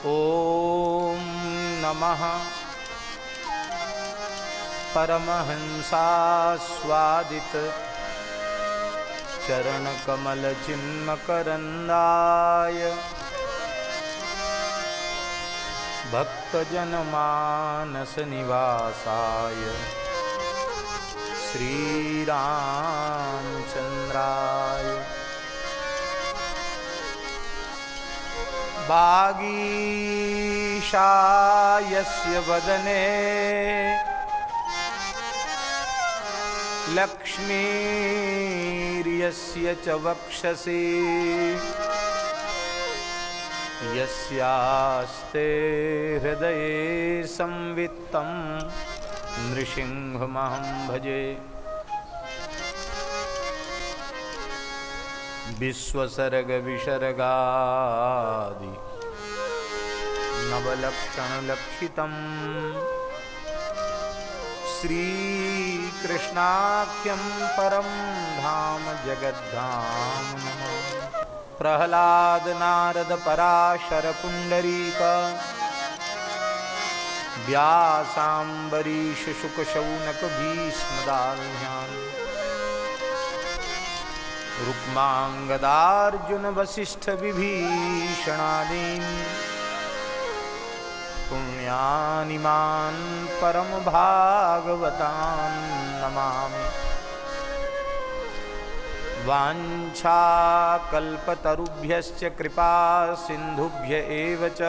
ओम नमः परमहंसास्वादित चरणकमलचिन्मकरन्दाय भक्तजनमानसनिवासाय श्रीरामचन्द्राय वागीशायस्य वदने लक्ष्मीर्यस्य च वक्षसि यस्यास्ते हृदये संवित्तं नृसिंहमहं भजे। विश्वसर्गविसर्गादि नवलक्षणलक्षितं श्रीकृष्णाख्यं परं धाम जगद्धाम नमः। प्रह्लाद नारद पराशर पुंडरीक व्यासाम्बरीश शुक शौनक भीष्मदाल्भ्यान् रुक्मांगदार्जुन वसिष्ठ विभीषणादीन् पुण्यानिमान् परम भागवतान् नमामि। वाञ्छाकल्पतरुभ्यश्च कृपा सिन्धुभ्य एव च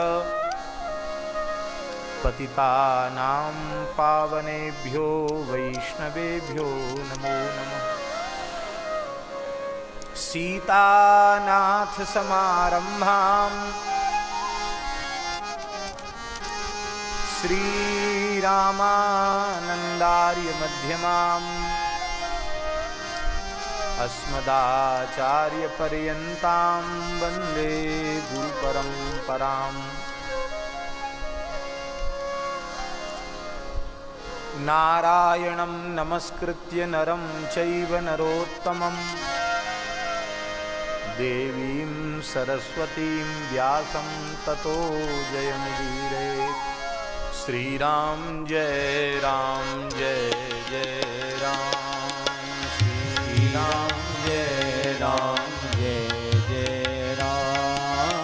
पतितानां पावनेभ्यो वैष्णवेभ्यो नमो नमः। सीतानाथ समारंभां श्रीरामानन्दार्य मध्यमाम् अस्मदाचार्यपर्यन्तां वन्दे गुरुपरम्पराम्। नारायणं नमस्कृत्य नरं चैव नरोत्तमम् देवीं सरस्वतीं व्यासं ततो जयमुदीरयेत्। श्रीराम जय जय राम, श्रीराम जय जय राम,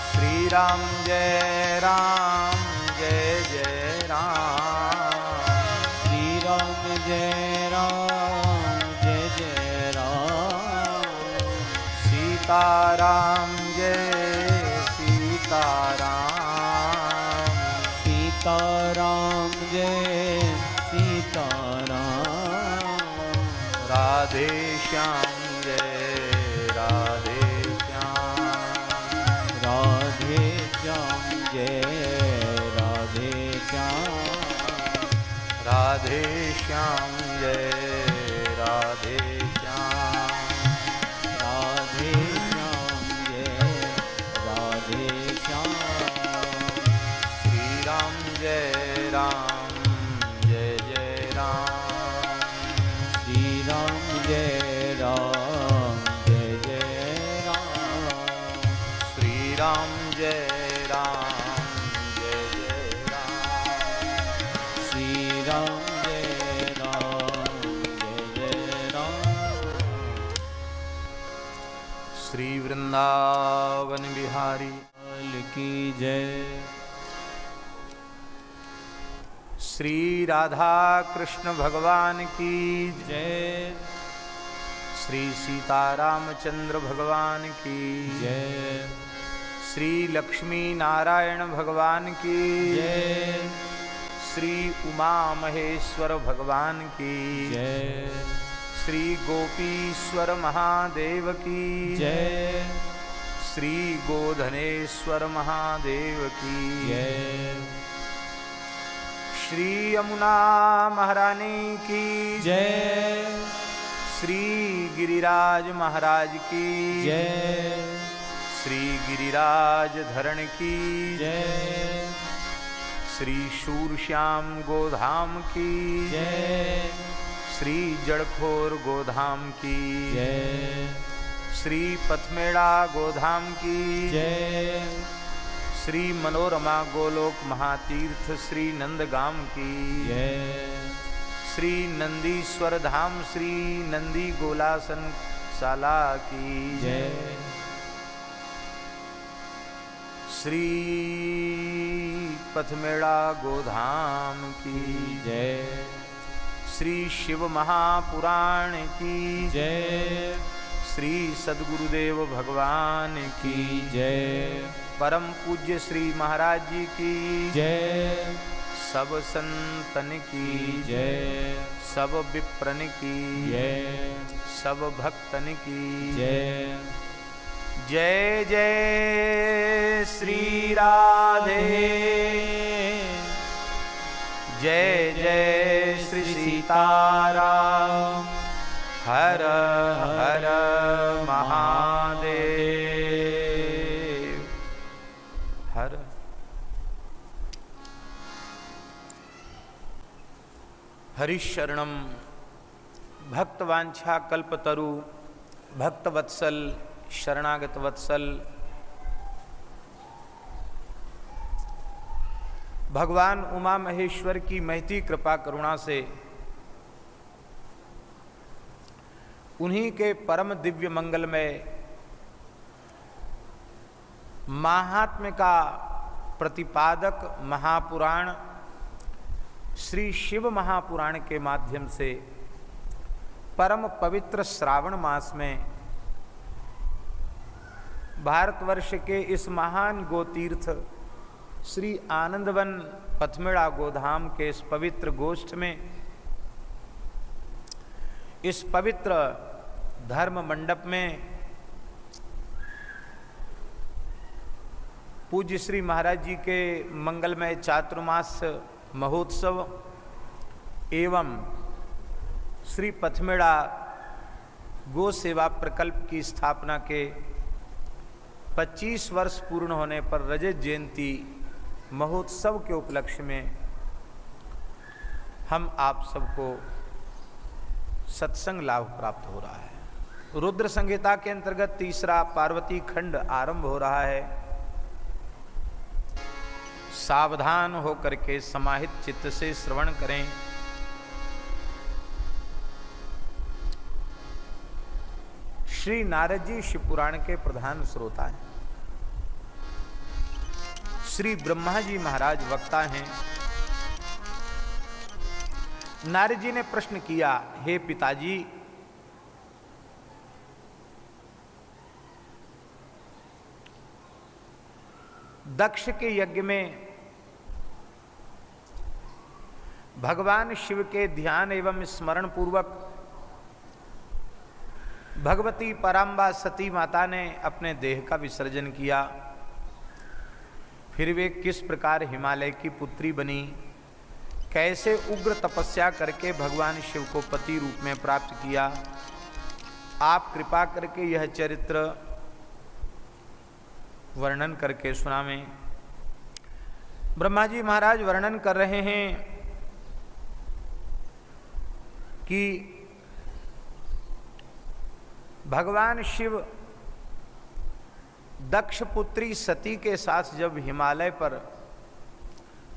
श्रीराम जय जय राम, श्रीराम जय जय राम। सीताराम जय सीताराम, सीताराम जय सीताराम। राधे श्याम जय राधे श्याम, राधे श्याम जय राधे श्याम, राधे श्याम जय राधे श्याम, राधे श्याम जय राधे श्याम। श्रीराम जय जय राम, श्रीराम जय जय राम, श्रीराम जय जय राम, श्रीराम जय जय राम। श्री वृंदावन बिहारी की जय। श्री राधा कृष्ण भगवान की जय। श्री सीतारामचंद्र भगवान की जय। श्री लक्ष्मी नारायण भगवान की जय। श्री उमा महेश्वर भगवान की जय। श्री गोपीश्वर महादेव की जय। श्री गोधनेश्वर महादेव की जय। श्री यमुना महारानी की जय। श्री गिरिराज महाराज की जय। श्री गिरिराज धरण की जय। श्री शूरश्याम गोधाम की जय। श्री जड़खोर गोधाम की जय। श्री पथमेड़ा गोधाम की जय। श्री मनोरमा गोलोक महातीर्थ श्री नंदगाम की जय। श्री नंदीश्वर धाम श्री नंदी गोलासन शाला की जय। श्री पथमेड़ा गोधाम की जय। श्री शिव महापुराण की जय। श्री सद्गुरुदेव भगवान की जय। परम पूज्य श्री महाराज जी की जय। सब संतन की जय। सब विप्रन की जय। सब भक्तन की जय। जय जय श्री राधे जय जय श्री सीताराम हर हर महादेव हर। हरिशरणम भक्तवांछा कल्पतरु भक्तवत्सल शरणागत वत्सल भगवान उमा महेश्वर की महती कृपा करुणा से उन्हीं के परम दिव्य मंगलमय महात्म्य का प्रतिपादक महापुराण श्री शिव महापुराण के माध्यम से परम पवित्र श्रावण मास में भारतवर्ष के इस महान गोतीर्थ श्री आनंदवन पथमेड़ा गोधाम के इस पवित्र गोष्ठ में इस पवित्र धर्म मंडप में पूज्य श्री महाराज जी के मंगलमय चातुर्मास महोत्सव एवं श्री पथमेड़ा गो सेवा प्रकल्प की स्थापना के 25 वर्ष पूर्ण होने पर रजत जयंती महोत्सव के उपलक्ष्य में हम आप सबको सत्संग लाभ प्राप्त हो रहा है। रुद्र संहिता के अंतर्गत तीसरा पार्वती खंड आरंभ हो रहा है। सावधान होकर के समाहित चित्त से श्रवण करें। श्री नारद जी शिवपुराण के प्रधान श्रोता हैं। श्री ब्रह्मा जी महाराज वक्ता हैं। नारद जी ने प्रश्न किया, हे पिताजी, दक्ष के यज्ञ में भगवान शिव के ध्यान एवं स्मरण पूर्वक भगवती पराम्बा सती माता ने अपने देह का विसर्जन किया। फिर वे किस प्रकार हिमालय की पुत्री बनी, कैसे उग्र तपस्या करके भगवान शिव को पति रूप में प्राप्त किया, आप कृपा करके यह चरित्र वर्णन करके सुनावें। ब्रह्मा जी महाराज वर्णन कर रहे हैं कि भगवान शिव दक्ष पुत्री सती के साथ जब हिमालय पर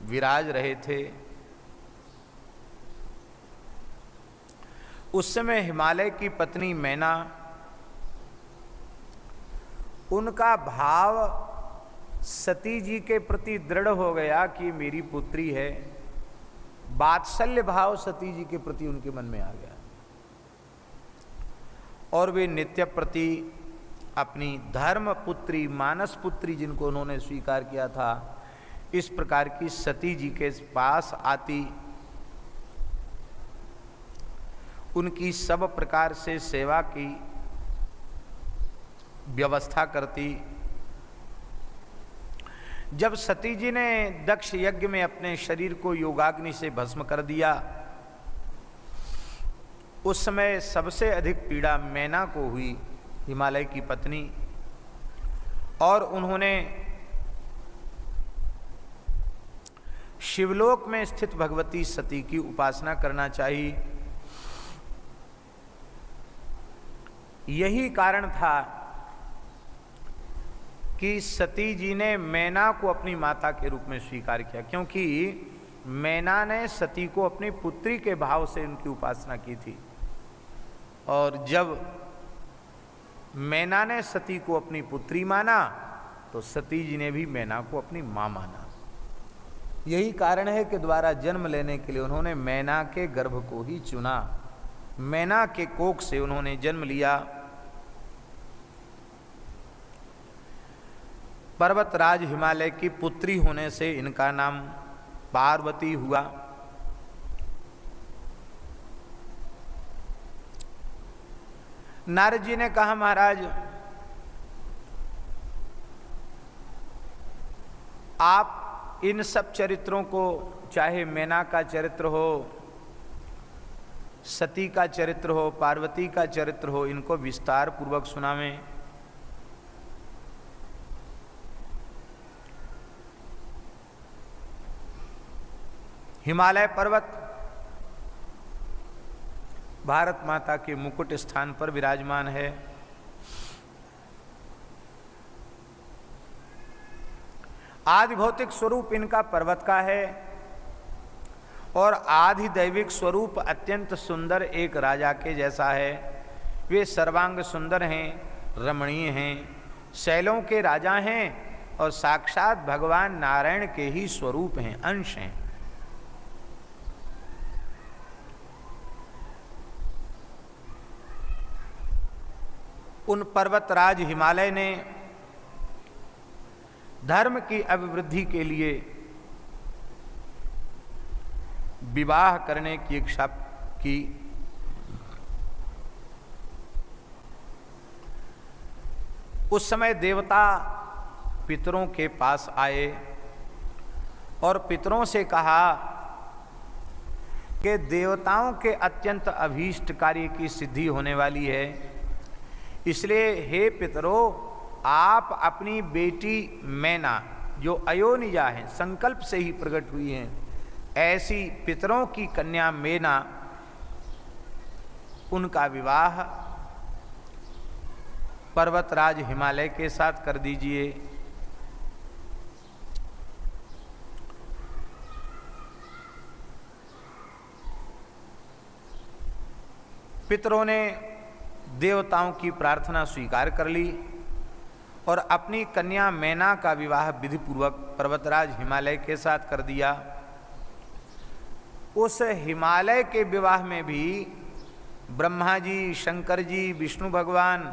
विराज रहे थे, उस समय हिमालय की पत्नी मैना, उनका भाव सती जी के प्रति दृढ़ हो गया कि मेरी पुत्री है। वात्सल्य भाव सती जी के प्रति उनके मन में आ गया और वे नित्य प्रति अपनी धर्म पुत्री मानस पुत्री जिनको उन्होंने स्वीकार किया था, इस प्रकार की सती जी के पास आती, उनकी सब प्रकार से सेवा की व्यवस्था करती। जब सती जी ने दक्ष यज्ञ में अपने शरीर को योगाग्नि से भस्म कर दिया, उस समय सबसे अधिक पीड़ा मैना को हुई, हिमालय की पत्नी, और उन्होंने शिवलोक में स्थित भगवती सती की उपासना करना चाहिए। यही कारण था कि सती जी ने मैना को अपनी माता के रूप में स्वीकार किया, क्योंकि मैना ने सती को अपनी पुत्री के भाव से उनकी उपासना की थी, और जब मैना ने सती को अपनी पुत्री माना तो सती जी ने भी मैना को अपनी मां माना। यही कारण है कि द्वारा जन्म लेने के लिए उन्होंने मैना के गर्भ को ही चुना, मैना के कोख से उन्होंने जन्म लिया। पर्वतराज हिमालय की पुत्री होने से इनका नाम पार्वती हुआ। नारद जी ने कहा, महाराज आप इन सब चरित्रों को, चाहे मैना का चरित्र हो, सती का चरित्र हो, पार्वती का चरित्र हो, इनको विस्तार पूर्वक सुनावें। हिमालय पर्वत भारत माता के मुकुट स्थान पर विराजमान है। आदि भौतिक स्वरूप इनका पर्वत का है और आदि दैविक स्वरूप अत्यंत सुंदर एक राजा के जैसा है। वे सर्वांग सुंदर हैं, रमणीय हैं, शैलों के राजा हैं और साक्षात भगवान नारायण के ही स्वरूप हैं, अंश हैं। उन पर्वतराज हिमालय ने धर्म की अभिवृद्धि के लिए विवाह करने की इच्छा की। उस समय देवता पितरों के पास आए और पितरों से कहा कि देवताओं के अत्यंत अभीष्ट कार्य की सिद्धि होने वाली है, इसलिए हे पितरों, आप अपनी बेटी मैना, जो अयोनिजा हैं, संकल्प से ही प्रकट हुई हैं, ऐसी पितरों की कन्या मैना, उनका विवाह पर्वतराज हिमालय के साथ कर दीजिए। पितरों ने देवताओं की प्रार्थना स्वीकार कर ली और अपनी कन्या मैना का विवाह विधि पूर्वक पर्वतराज हिमालय के साथ कर दिया। उस हिमालय के विवाह में भी ब्रह्मा जी, शंकर जी, विष्णु भगवान,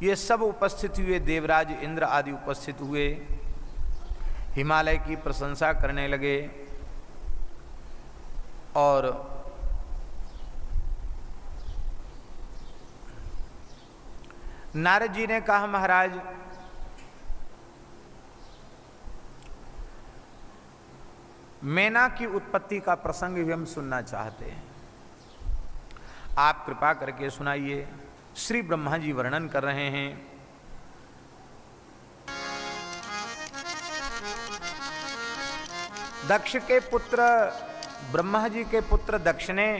ये सब उपस्थित हुए, देवराज इंद्र आदि उपस्थित हुए, हिमालय की प्रशंसा करने लगे। और नारद जी ने कहा, महाराज मैना की उत्पत्ति का प्रसंग भी हम सुनना चाहते हैं, आप कृपा करके सुनाइए। श्री ब्रह्मा जी वर्णन कर रहे हैं। दक्ष के पुत्र, ब्रह्मा जी के पुत्र दक्ष ने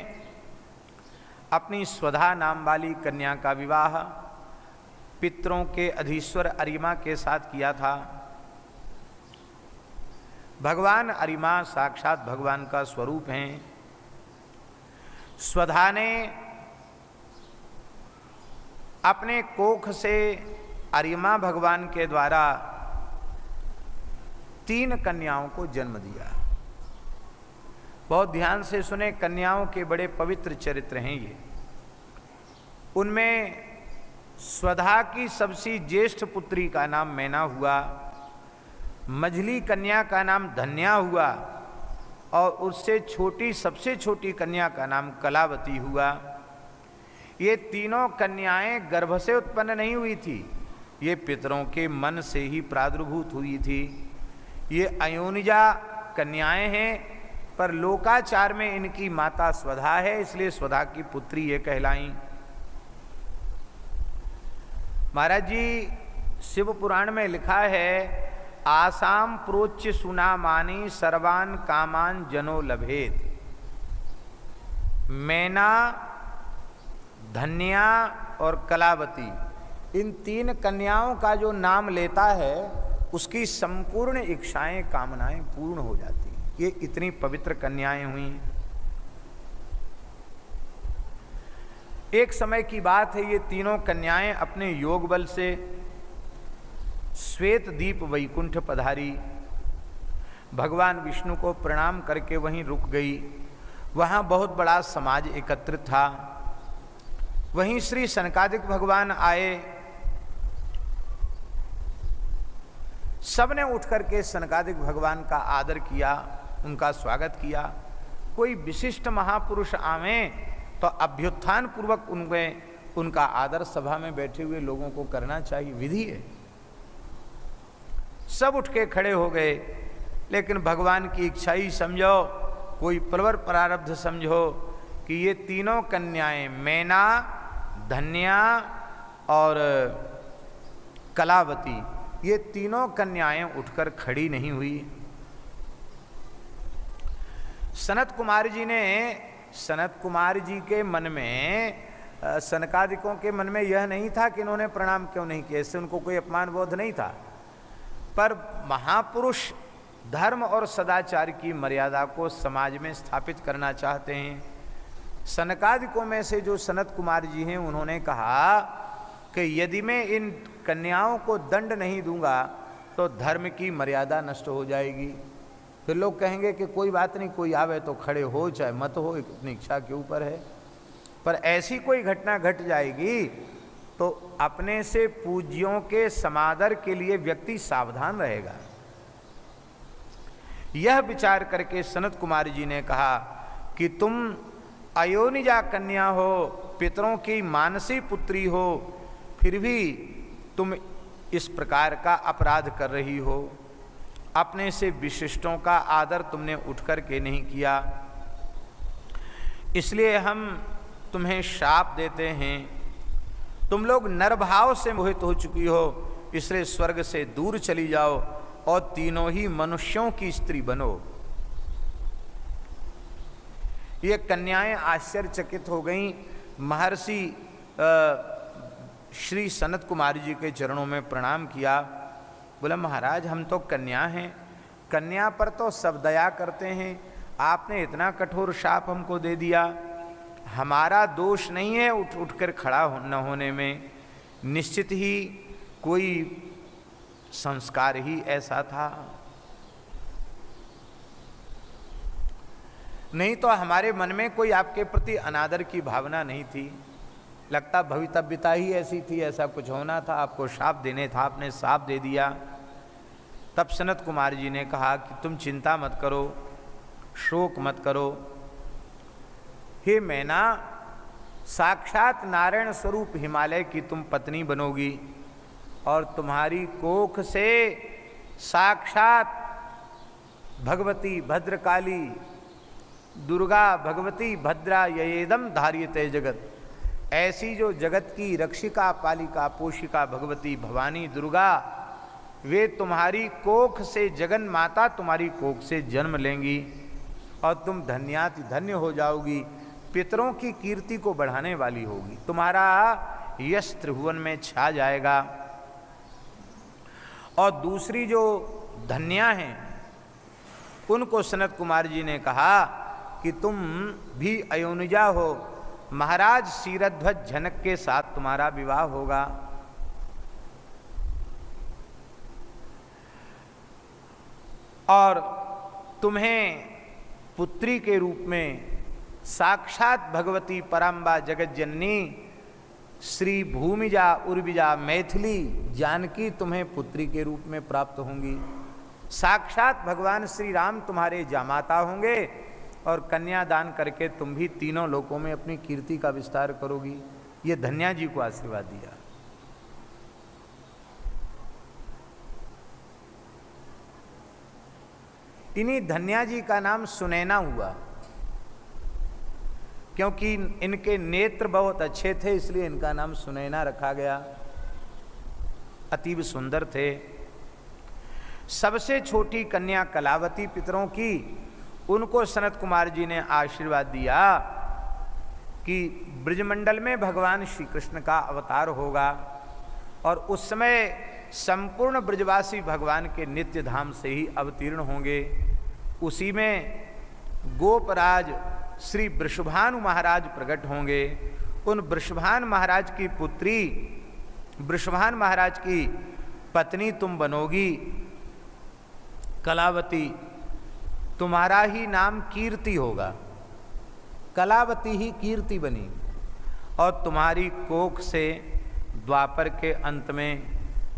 अपनी स्वधा नाम वाली कन्या का विवाह पितरों के अधीश्वर अरिमा के साथ किया था। भगवान अरिमा साक्षात भगवान का स्वरूप हैं। स्वधा ने अपने कोख से अरिमा भगवान के द्वारा 3 कन्याओं को जन्म दिया। बहुत ध्यान से सुने, कन्याओं के बड़े पवित्र चरित्र हैं ये। उनमें स्वधा की सबसे ज्येष्ठ पुत्री का नाम मैना हुआ, मझली कन्या का नाम धन्या हुआ और उससे छोटी, सबसे छोटी कन्या का नाम कलावती हुआ। ये तीनों कन्याएं गर्भ से उत्पन्न नहीं हुई थी, ये पितरों के मन से ही प्रादुर्भूत हुई थी। ये अयोनिजा कन्याएं हैं, पर लोकाचार में इनकी माता स्वधा है, इसलिए स्वधा की पुत्री ये कहलाई। महाराज जी, शिव पुराण में लिखा है, आसाम प्रोच्य सुनामानी सर्वान कामान जनो लभेत। मैना, धन्या और कलावती, इन 3 कन्याओं का जो नाम लेता है उसकी संपूर्ण इच्छाएं कामनाएं पूर्ण हो जाती हैं। ये इतनी पवित्र कन्याएं हुई। एक समय की बात है, ये तीनों कन्याएं अपने योग बल से श्वेत दीप वैकुंठ पधारी, भगवान विष्णु को प्रणाम करके वहीं रुक गई। वहाँ बहुत बड़ा समाज एकत्रित था। वहीं श्री सनकादिक भगवान आए। सबने उठ करके सनकादिक भगवान का आदर किया, उनका स्वागत किया। कोई विशिष्ट महापुरुष आवें तो अभ्युत्थान पूर्वक उनका आदर सभा में बैठे हुए लोगों को करना चाहिए, विधि है। सब उठ के खड़े हो गए, लेकिन भगवान की इच्छा ही समझो, कोई प्रवर प्रारब्ध समझो कि ये तीनों कन्याएं मैना, धन्या और कलावती, ये तीनों कन्याएं उठकर खड़ी नहीं हुई। सनत कुमार जी के मन में, सनकादिकों के मन में यह नहीं था कि इन्होंने प्रणाम क्यों नहीं किया, इससे उनको कोई अपमान बोध नहीं था। पर महापुरुष धर्म और सदाचार की मर्यादा को समाज में स्थापित करना चाहते हैं। सनकादिकों में से जो सनत कुमार जी हैं, उन्होंने कहा कि यदि मैं इन कन्याओं को दंड नहीं दूंगा तो धर्म की मर्यादा नष्ट हो जाएगी। फिर लोग कहेंगे कि कोई बात नहीं, कोई आवे तो खड़े हो चाहे मत हो, अपनी इच्छा के ऊपर है। पर ऐसी कोई घटना घट जाएगी तो अपने से पूज्यों के समादर के लिए व्यक्ति सावधान रहेगा। यह विचार करके सनत कुमार जी ने कहा कि तुम अयोनिजा कन्या हो, पितरों की मानसी पुत्री हो, फिर भी तुम इस प्रकार का अपराध कर रही हो। अपने से विशिष्टों का आदर तुमने उठ कर के नहीं किया, इसलिए हम तुम्हें शाप देते हैं। तुम लोग नरभाव से मोहित हो चुकी हो, इसलिए स्वर्ग से दूर चली जाओ और तीनों ही मनुष्यों की स्त्री बनो। ये कन्याएं आश्चर्यचकित हो गईं। महर्षि श्री सनत कुमार जी के चरणों में प्रणाम किया। बोला, महाराज हम तो कन्या हैं, कन्या पर तो सब दया करते हैं, आपने इतना कठोर शाप हमको दे दिया। हमारा दोष नहीं है उठकर खड़ा न होने में, निश्चित ही कोई संस्कार ही ऐसा था, नहीं तो हमारे मन में कोई आपके प्रति अनादर की भावना नहीं थी। लगता भवितव्यता ही ऐसी थी, ऐसा कुछ होना था, आपको शाप देने था, आपने शाप दे दिया। तब सनत कुमार जी ने कहा कि तुम चिंता मत करो, शोक मत करो। हे मैना, साक्षात नारायण स्वरूप हिमालय की तुम पत्नी बनोगी और तुम्हारी कोख से साक्षात भगवती भद्रकाली, दुर्गा भगवती भद्रा येदम धार्यते जगत, ऐसी जो जगत की रक्षिका, पालिका, पोषिका भगवती भवानी दुर्गा, वे तुम्हारी कोख से, जगन माता तुम्हारी कोख से जन्म लेंगी और तुम धन्याति धन्य हो जाओगी, पितरों की कीर्ति को बढ़ाने वाली होगी, तुम्हारा यश त्रिभुवन में छा जाएगा। और दूसरी जो धन्या हैं उनको सनत कुमार जी ने कहा कि तुम भी अयोनिजा हो, महाराज शीरध्वज जनक के साथ तुम्हारा विवाह होगा। और तुम्हें पुत्री के रूप में साक्षात भगवती पराम्बा जगत जननी श्री भूमिजा उर्विजा मैथिली जानकी तुम्हें पुत्री के रूप में प्राप्त होंगी। साक्षात भगवान श्री राम तुम्हारे जामाता होंगे और कन्यादान करके तुम भी तीनों लोकों में अपनी कीर्ति का विस्तार करोगी। ये धन्या जी को आशीर्वाद दिया। इन्हीं धन्या जी का नाम सुनैना हुआ, क्योंकि इनके नेत्र बहुत अच्छे थे, इसलिए इनका नाम सुनैना रखा गया। अतीब सुंदर थे। सबसे छोटी कन्या कलावती पितरों की, उनको सनत कुमार जी ने आशीर्वाद दिया कि ब्रजमंडल में भगवान श्री कृष्ण का अवतार होगा और उस समय संपूर्ण ब्रजवासी भगवान के नित्य धाम से ही अवतीर्ण होंगे। उसी में गोपराज श्री वृषभानु महाराज प्रकट होंगे। उन वृषभान महाराज की पुत्री, वृषभान महाराज की पत्नी तुम बनोगी कलावती, तुम्हारा ही नाम कीर्ति होगा। कलावती ही कीर्ति बनी और तुम्हारी कोख से द्वापर के अंत में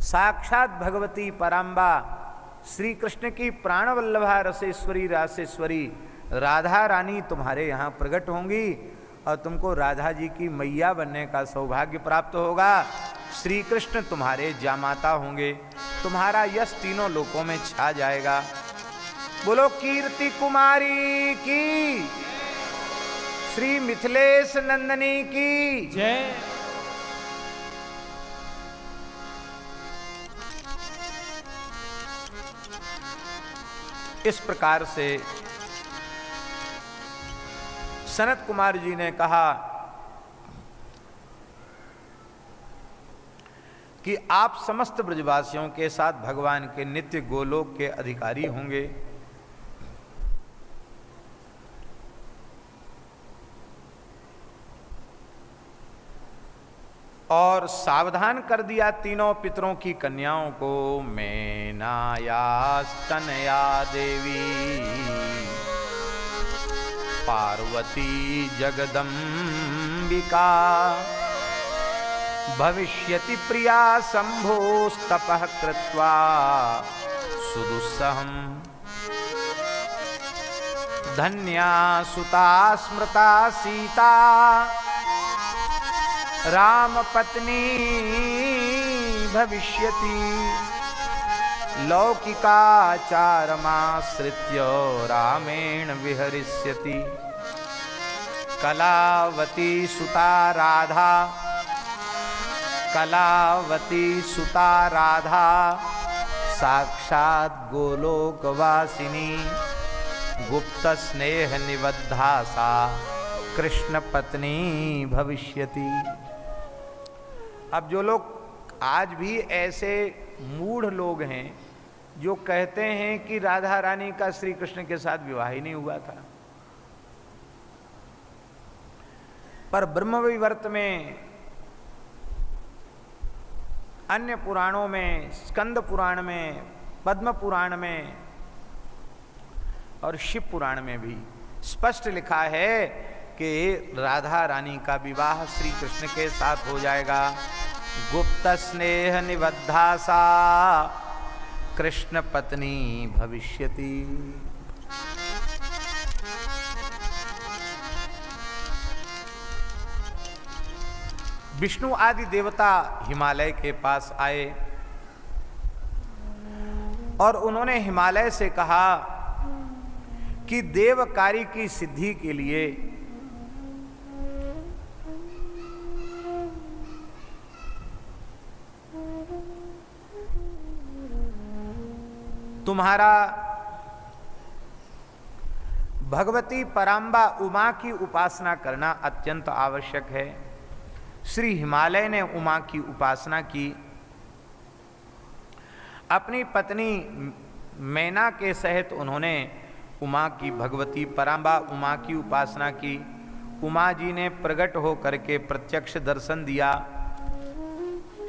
साक्षात भगवती पराम्बा श्री कृष्ण की प्राणवल्लभा रसेश्वरी रासेश्वरी राधा रानी तुम्हारे यहाँ प्रकट होंगी और तुमको राधा जी की मैया बनने का सौभाग्य प्राप्त होगा। श्री कृष्ण तुम्हारे जामाता होंगे, तुम्हारा यश तीनों लोकों में छा जाएगा। बोलो कीर्ति कुमारी की, श्री मिथिलेश नंदनी की जय। इस प्रकार से सनत कुमार जी ने कहा कि आप समस्त ब्रजवासियों के साथ भगवान के नित्य गोलोक के अधिकारी होंगे। और सावधान कर दिया तीनों पितरों की कन्याओं को। मैनाया स्तनया देवी पार्वती जगदम्बिका भविष्यति प्रिया शंभोस्तपः कृत्वा सुदुस्सहम् धन्या सुता स्मृता सीता राम पत्नी भविष्यति लौकिकाचारमाश्रित्य रामेण विहरिष्यति कलावती सुता राधा कलावती सुता राधा साक्षात गोलोकवासिनी गुप्त स्नेह निबद्धा सा कृष्ण पत्नी भविष्यति। अब जो लोग आज भी ऐसे मूढ़ लोग हैं जो कहते हैं कि राधा रानी का श्री कृष्ण के साथ विवाह ही नहीं हुआ था, पर ब्रह्मवैवर्त में, अन्य पुराणों में, स्कंद पुराण में, पद्म पुराण में और शिव पुराण में भी स्पष्ट लिखा है कि राधा रानी का विवाह श्री कृष्ण के साथ हो जाएगा। गुप्त स्नेह निबद्धा सा कृष्ण पत्नी भविष्यति। विष्णु आदि देवता हिमालय के पास आए और उन्होंने हिमालय से कहा कि देव कार्य की सिद्धि के लिए तुम्हारा भगवती पराम्बा उमा की उपासना करना अत्यंत आवश्यक है। श्री हिमालय ने उमा की उपासना की, अपनी पत्नी मैना के सहित उन्होंने उमा की, भगवती पराम्बा उमा की उपासना की। उमा जी ने प्रकट होकर के प्रत्यक्ष दर्शन दिया।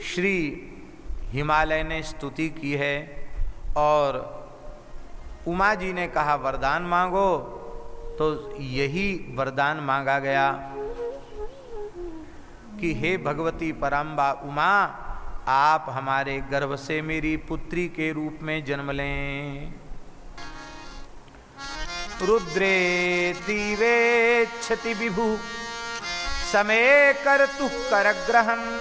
श्री हिमालय ने स्तुति की है और उमा जी ने कहा वरदान मांगो, तो यही वरदान मांगा गया कि हे भगवती पराम्बा उमा, आप हमारे गर्भ से मेरी पुत्री के रूप में जन्म लें। रुद्रेतिवेक्षति विभु समे कर्तु करग्रहं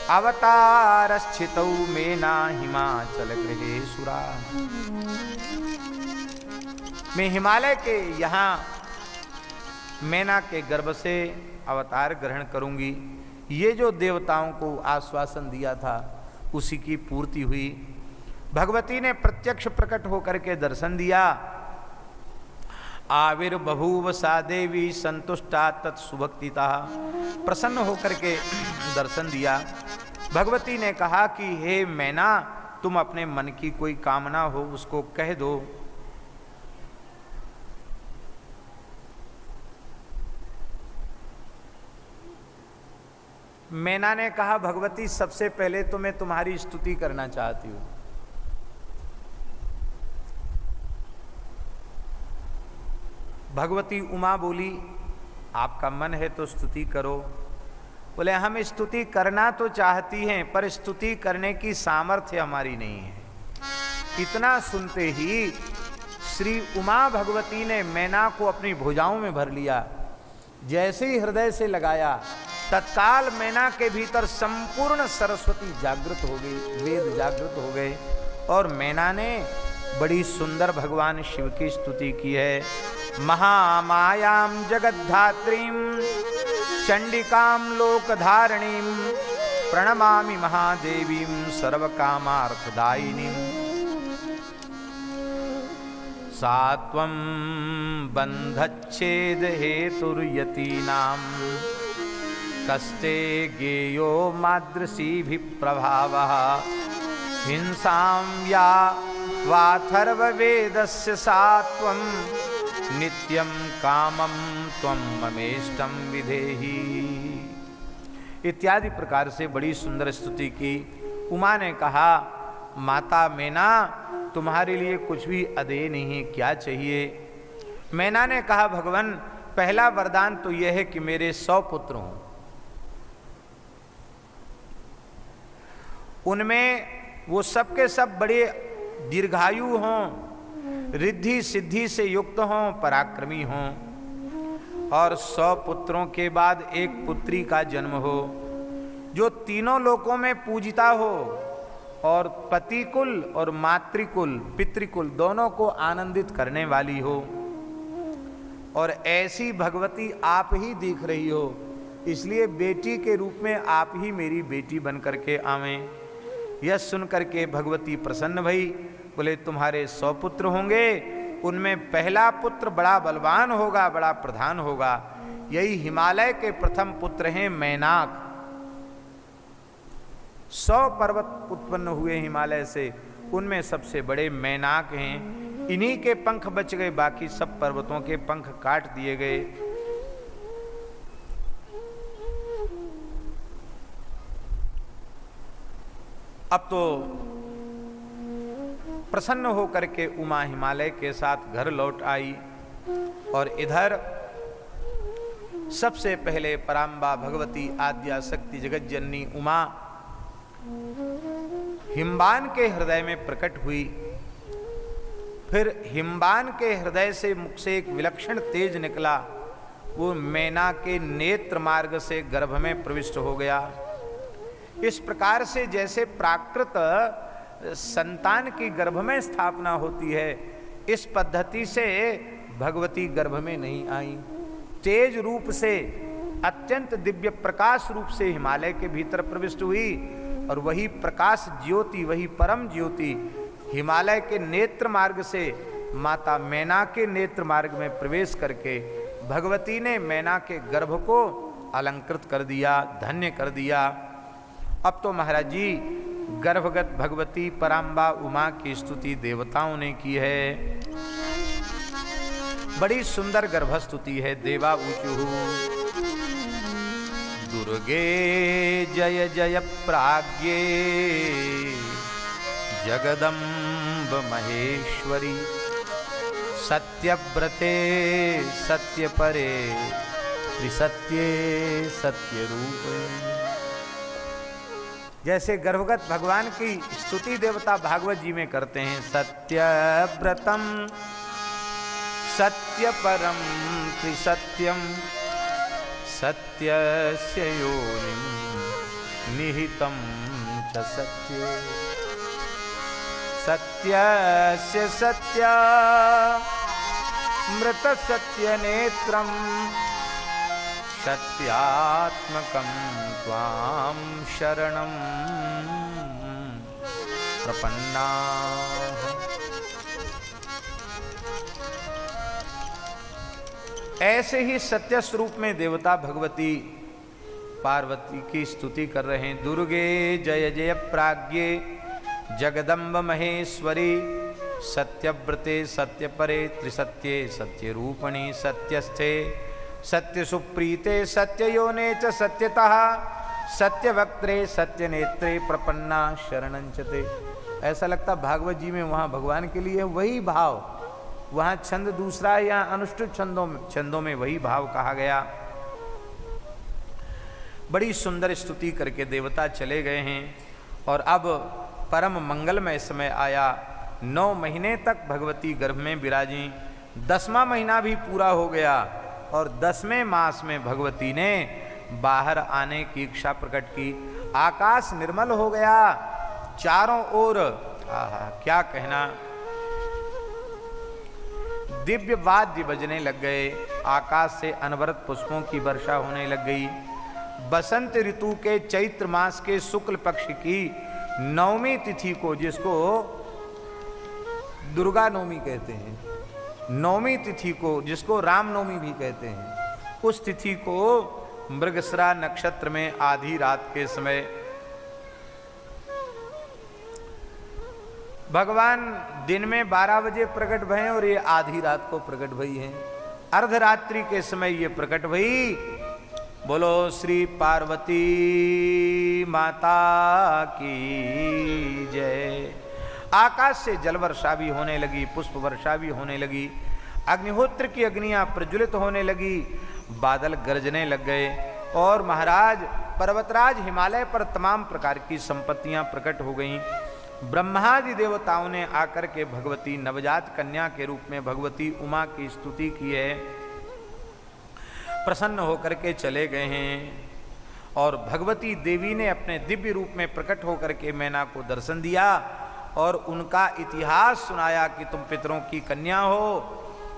अवतारश्चितौ मेना हिमाचल गृहे सुरा। मैं हिमालय के यहाँ मैना के गर्भ से अवतार ग्रहण करूंगी। ये जो देवताओं को आश्वासन दिया था उसी की पूर्ति हुई। भगवती ने प्रत्यक्ष प्रकट होकर के दर्शन दिया। आविर्बभूव सा देवी संतुष्टा तत्सुभक्तिता, प्रसन्न होकर के दर्शन दिया। भगवती ने कहा कि हे मैना, तुम अपने मन की कोई कामना हो उसको कह दो। मैना ने कहा, भगवती सबसे पहले तो मैं तुम्हारी स्तुति करना चाहती हूं। भगवती उमा बोली, आपका मन है तो स्तुति करो। बोले, हम स्तुति करना तो चाहती हैं, पर स्तुति करने की सामर्थ्य हमारी नहीं है। इतना सुनते ही श्री उमा भगवती ने मैना को अपनी भुजाओं में भर लिया। जैसे ही हृदय से लगाया, तत्काल मैना के भीतर संपूर्ण सरस्वती जागृत हो गई, वेद जागृत हो गए, और मैना ने बड़ी सुंदर भगवान शिव की स्तुति की है। महामायां जगद्धात्रीं चंडिकां लोकधारिणीं प्रणमामि महादेवीं सर्वकामार्थदायिनीं। सा त्वं बन्धच्छेद हेतुर्यतीनां कस्ते गेयो मादृशीभिः प्रभावः हिंसां या वाथर्ववेदस्य सा त्वं नित्यं कामं त्वं ममेष्टं विधेहि। इत्यादि प्रकार से बड़ी सुंदर स्तुति की। उमा ने कहा, माता मैना, तुम्हारे लिए कुछ भी अदेय नहीं है, क्या चाहिए? मैना ने कहा, भगवान, पहला वरदान तो यह है कि मेरे 100 पुत्र हों, उनमें वो सब के सब बड़े दीर्घायु हों, रिद्धि सिद्धि से युक्त हों, पराक्रमी हों, और 100 पुत्रों के बाद एक पुत्री का जन्म हो जो तीनों लोकों में पूजिता हो, और पतिकुल और मातृकुल पितृकुल दोनों को आनंदित करने वाली हो। और ऐसी भगवती आप ही दिख रही हो, इसलिए बेटी के रूप में आप ही मेरी बेटी बन करके आवें। यह सुन करके भगवती प्रसन्न भई। बोले, तुम्हारे 100 पुत्र होंगे, उनमें पहला पुत्र बड़ा बलवान होगा, बड़ा प्रधान होगा। यही हिमालय के प्रथम पुत्र हैं मैनाक। 100 पर्वत उत्पन्न हुए हिमालय से, उनमें सबसे बड़े मैनाक हैं। इन्हीं के पंख बच गए, बाकी सब पर्वतों के पंख काट दिए गए। अब तो प्रसन्न होकर के उमा हिमालय के साथ घर लौट आई, और इधर सबसे पहले पराम्बा भगवती आद्या शक्ति जगत जननी उमा हिमबान के हृदय में प्रकट हुई। फिर हिमबान के हृदय से मुख से एक विलक्षण तेज निकला, वो मैना के नेत्र मार्ग से गर्भ में प्रविष्ट हो गया। इस प्रकार से जैसे प्राकृत संतान की गर्भ में स्थापना होती है, इस पद्धति से भगवती गर्भ में नहीं आई। तेज रूप से, अत्यंत दिव्य प्रकाश रूप से हिमालय के भीतर प्रविष्ट हुई, और वही प्रकाश ज्योति, वही परम ज्योति हिमालय के नेत्र मार्ग से माता मैना के नेत्र मार्ग में प्रवेश करके भगवती ने मैना के गर्भ को अलंकृत कर दिया, धन्य कर दिया। अब तो महाराज जी, गर्भगत भगवती पराम्बा उमा की स्तुति देवताओं ने की है। बड़ी सुंदर गर्भस्तुति है। देवा ऊचुहु दुर्गे जय जय प्राज्ञे जगदम्ब महेश्वरी सत्यव्रते सत्यपरे त्रिसत्ये सत्यरूपे। जैसे गर्भगत भगवान की स्तुति देवता भागवत जी में करते हैं, सत्यव्रतम सत्यपरम त्रिसत्यम सत्यस्य योनिं निहितं च सत्ये सत्यस्य सत्य मृत सत्य नेत्रम सत्यात्मकं त्वां शरणं प्रपन्नाः। ऐसे ही सत्य स्वरूप में देवता भगवती पार्वती की स्तुति कर रहे हैं। दुर्गे जय जय प्राज्ञे जगदम्ब महेश्वरी सत्यव्रते सत्यपरे त्रिसत्ये सत्यरूपणी सत्यस्थे सत्य सुप्रीते सत्ययोने च सत्यतः सत्यवक्त्रे सत्यनेत्रे प्रपन्ना शरणंचते। ऐसा लगता भागवत जी में वहाँ भगवान के लिए वही भाव, वहाँ छंद दूसरा या अनुष्ठुप छंदों में वही भाव कहा गया। बड़ी सुंदर स्तुति करके देवता चले गए हैं और अब परम मंगलमय समय आया। 9 महीने तक भगवती गर्भ में विराजी, 10वां महीना भी पूरा हो गया और 10वें मास में भगवती ने बाहर आने की इच्छा प्रकट की। आकाश निर्मल हो गया, चारों ओर क्या कहना, दिव्य वाद्य बजने लग गए, आकाश से अनवरत पुष्पों की वर्षा होने लग गई। बसंत ऋतु के चैत्र मास के शुक्ल पक्ष की 9वीं तिथि को, जिसको दुर्गा नवमी कहते हैं, 9वीं तिथि को जिसको रामनवमी भी कहते हैं, उस तिथि को मृगशिरा नक्षत्र में आधी रात के समय भगवान दिन में 12 बजे प्रकट भये और ये आधी रात को प्रकट भई हैं। अर्धरात्रि के समय ये प्रकट भई। बोलो श्री पार्वती माता की जय। आकाश से जल वर्षा भी होने लगी, पुष्प वर्षा भी होने लगी, अग्निहोत्र की अग्नियां प्रज्वलित होने लगी, बादल गरजने लग गए और महाराज पर्वतराज हिमालय पर तमाम प्रकार की संपत्तियां प्रकट हो गईं। ब्रह्मादि देवताओं ने आकर के भगवती नवजात कन्या के रूप में भगवती उमा की स्तुति की है, प्रसन्न होकर के चले गए हैं। और भगवती देवी ने अपने दिव्य रूप में प्रकट होकर के मैना को दर्शन दिया और उनका इतिहास सुनाया कि तुम पितरों की कन्या हो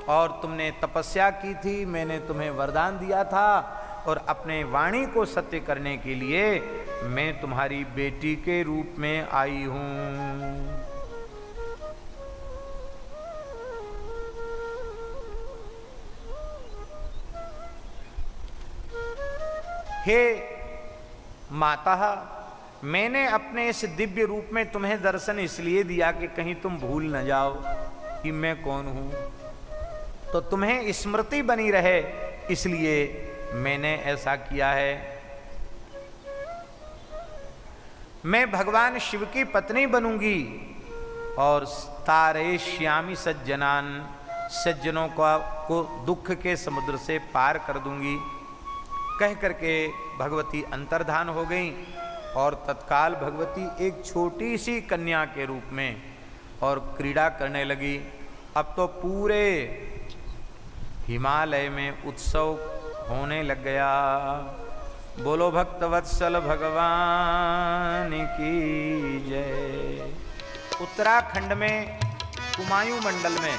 और तुमने तपस्या की थी, मैंने तुम्हें वरदान दिया था और अपने वाणी को सत्य करने के लिए मैं तुम्हारी बेटी के रूप में आई हूं। हे माता, मैंने अपने इस दिव्य रूप में तुम्हें दर्शन इसलिए दिया कि कहीं तुम भूल न जाओ कि मैं कौन हूं, तो तुम्हें स्मृति बनी रहे, इसलिए मैंने ऐसा किया है। मैं भगवान शिव की पत्नी बनूंगी और तारेश्यामी सज्जनान, सज्जनों को दुख के समुद्र से पार कर दूंगी। कह करके भगवती अंतर्धान हो गई और तत्काल भगवती एक छोटी सी कन्या के रूप में और क्रीड़ा करने लगी। अब तो पूरे हिमालय में उत्सव होने लग गया। बोलो भक्तवत्सल भगवान की जय। उत्तराखंड में कुमायूं मंडल में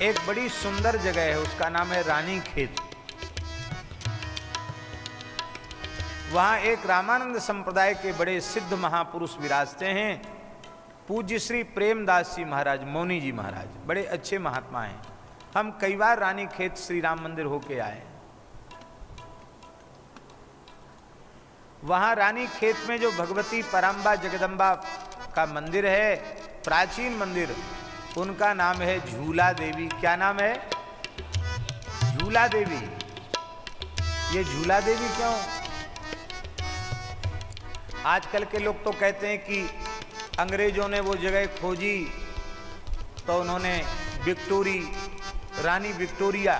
एक बड़ी सुंदर जगह है, उसका नाम है रानी खेत। वहाँ एक रामानंद संप्रदाय के बड़े सिद्ध महापुरुष विराजते हैं, पूज्य श्री प्रेमदास जी महाराज, मौनी जी महाराज, बड़े अच्छे महात्मा हैं। हम कई बार रानी खेत श्री राम मंदिर होके आए। वहाँ रानी खेत में जो भगवती पराम्बा जगदम्बा का मंदिर है, प्राचीन मंदिर, उनका नाम है झूला देवी। क्या नाम है? झूला देवी। ये झूला देवी क्यों? आजकल के लोग तो कहते हैं कि अंग्रेजों ने वो जगह खोजी तो उन्होंने रानी विक्टोरिया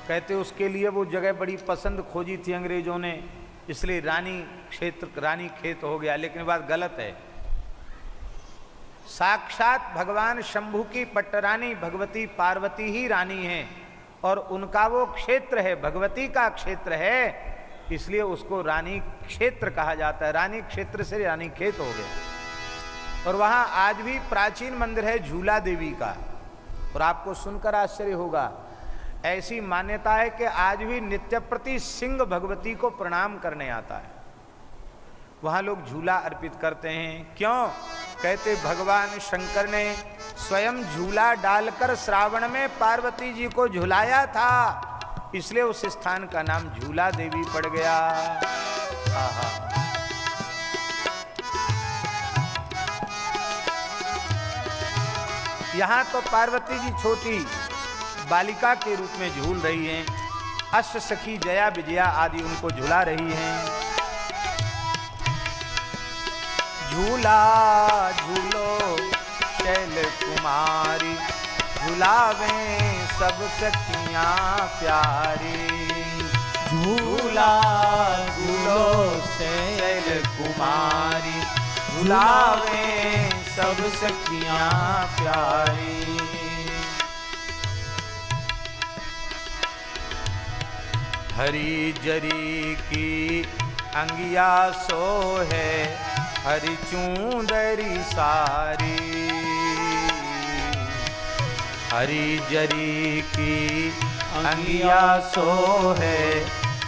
कहते उसके लिए वो जगह बड़ी पसंद खोजी थी अंग्रेजों ने, इसलिए रानी खेत हो गया। लेकिन बात गलत है। साक्षात भगवान शंभू की पट्टरानी भगवती पार्वती ही रानी है और उनका वो क्षेत्र है, भगवती का क्षेत्र है, इसलिए उसको रानी क्षेत्र कहा जाता है। रानी क्षेत्र से रानी खेत हो गया। और वहाँ आज भी प्राचीन मंदिर है झूला देवी का। और आपको सुनकर आश्चर्य होगा, ऐसी मान्यता है कि आज भी नित्य प्रति सिंह भगवती को प्रणाम करने आता है। वहाँ लोग झूला अर्पित करते हैं। क्यों? कहते भगवान शंकर ने स्वयं झूला डालकर श्रावण में पार्वती जी को झुलाया था इसलिए उस स्थान का नाम झूला देवी पड़ गया। आहा। यहाँ तो पार्वती जी छोटी बालिका के रूप में झूल रही हैं, अष्ट सखी जया विजया आदि उनको झुला रही हैं। झूला झूलो शैल कुमारी, झुलावे सब सखियां प्यारी। झूला झूलो शैल कुमारी, झुलावे सब सखियां प्यारी। हरी जरी की अंगिया सो है, हरी चूंदरी सारी। हरी जरी की अंगिया सो है,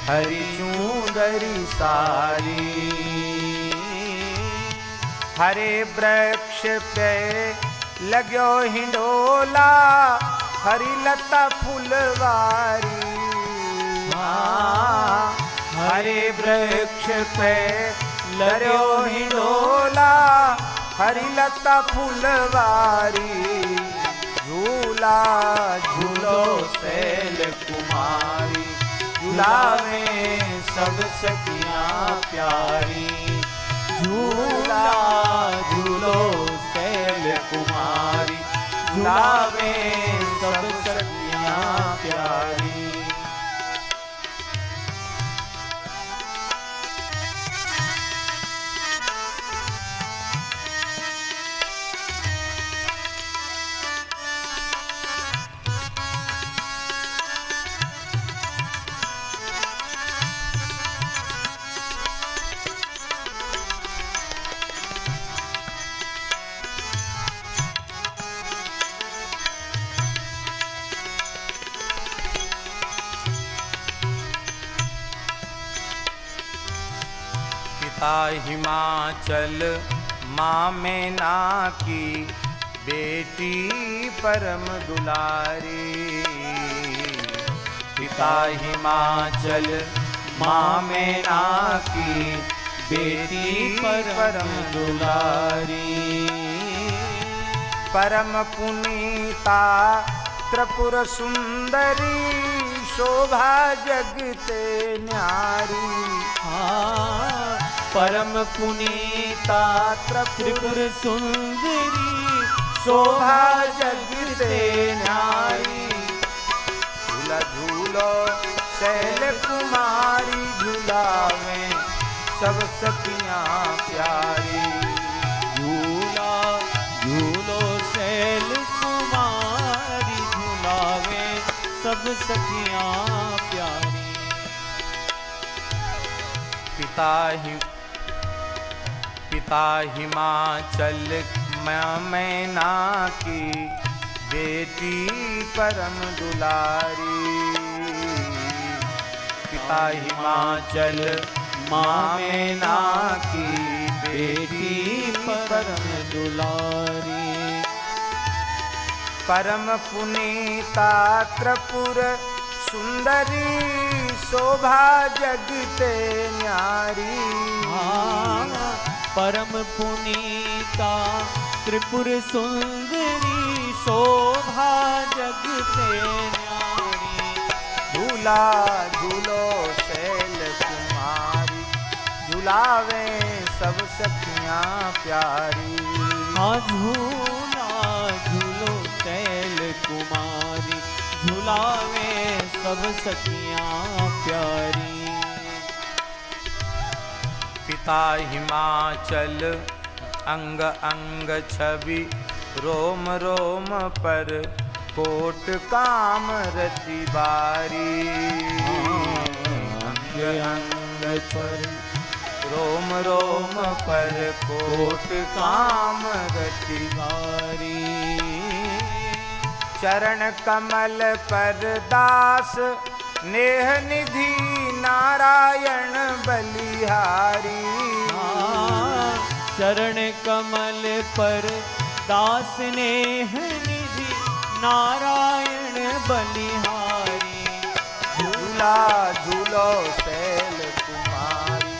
हरी चूंदरी सारी। हरे वृक्ष पे लगो हिंडोला, हरी लता फुलवारी। हरे वृक्ष पे लगो हिंडोला, हरी लता फुलवारी। झूला झूलो शैल कुमारी, झुलावे सब सखियां प्यारी। झूला झूलो शैल कुमारी, झुलावे सब सखियां प्यारी। हिमाचल माँ मैना की बेटी परम दुलारी। पिता हिमाचल माँ मैना की बेटी परम दुलारी। परम पुनीता त्रिपुर सुंदरी, शोभा जगते न्यारी। परम पुनीता त्रिपुर सुंदरी, शोभा जगते न्यारी। झूला झूलो शैल कुमारी, झुलावे सब सखियां प्यारी। झूला झूलो शैल कुमारी, झुलावे सब सखियां प्यारी। पिता हिमाचल मैना की बेटी परम दुलारी। पिता हिमाचल माँ मैना की बेटी परम दुलारी। परम पुनीता त्रिपुर सुंदरी, शोभा जगते न्यारी। परम पुनीता त्रिपुर सुंदरी, शोभा जगते न्यारी। झूला झूलो शैल कुमारी, झुलावे सब सखियां प्यारी। झूला झूलो शैल कुमारी, झुलावे सब सखियां प्यारी। पिता हिमाचल अंग अंग छवि, रोम रोम पर कोट काम रति बारी। अंग अंग छवि, रोम रोम पर कोट काम रति बारी। चरण कमल पर दास, नेह निधि नारायण बलिहारी। चरण कमल पर दास, नेह निधि नारायण बलिहारी। झूला झूलो शैल कुमारी,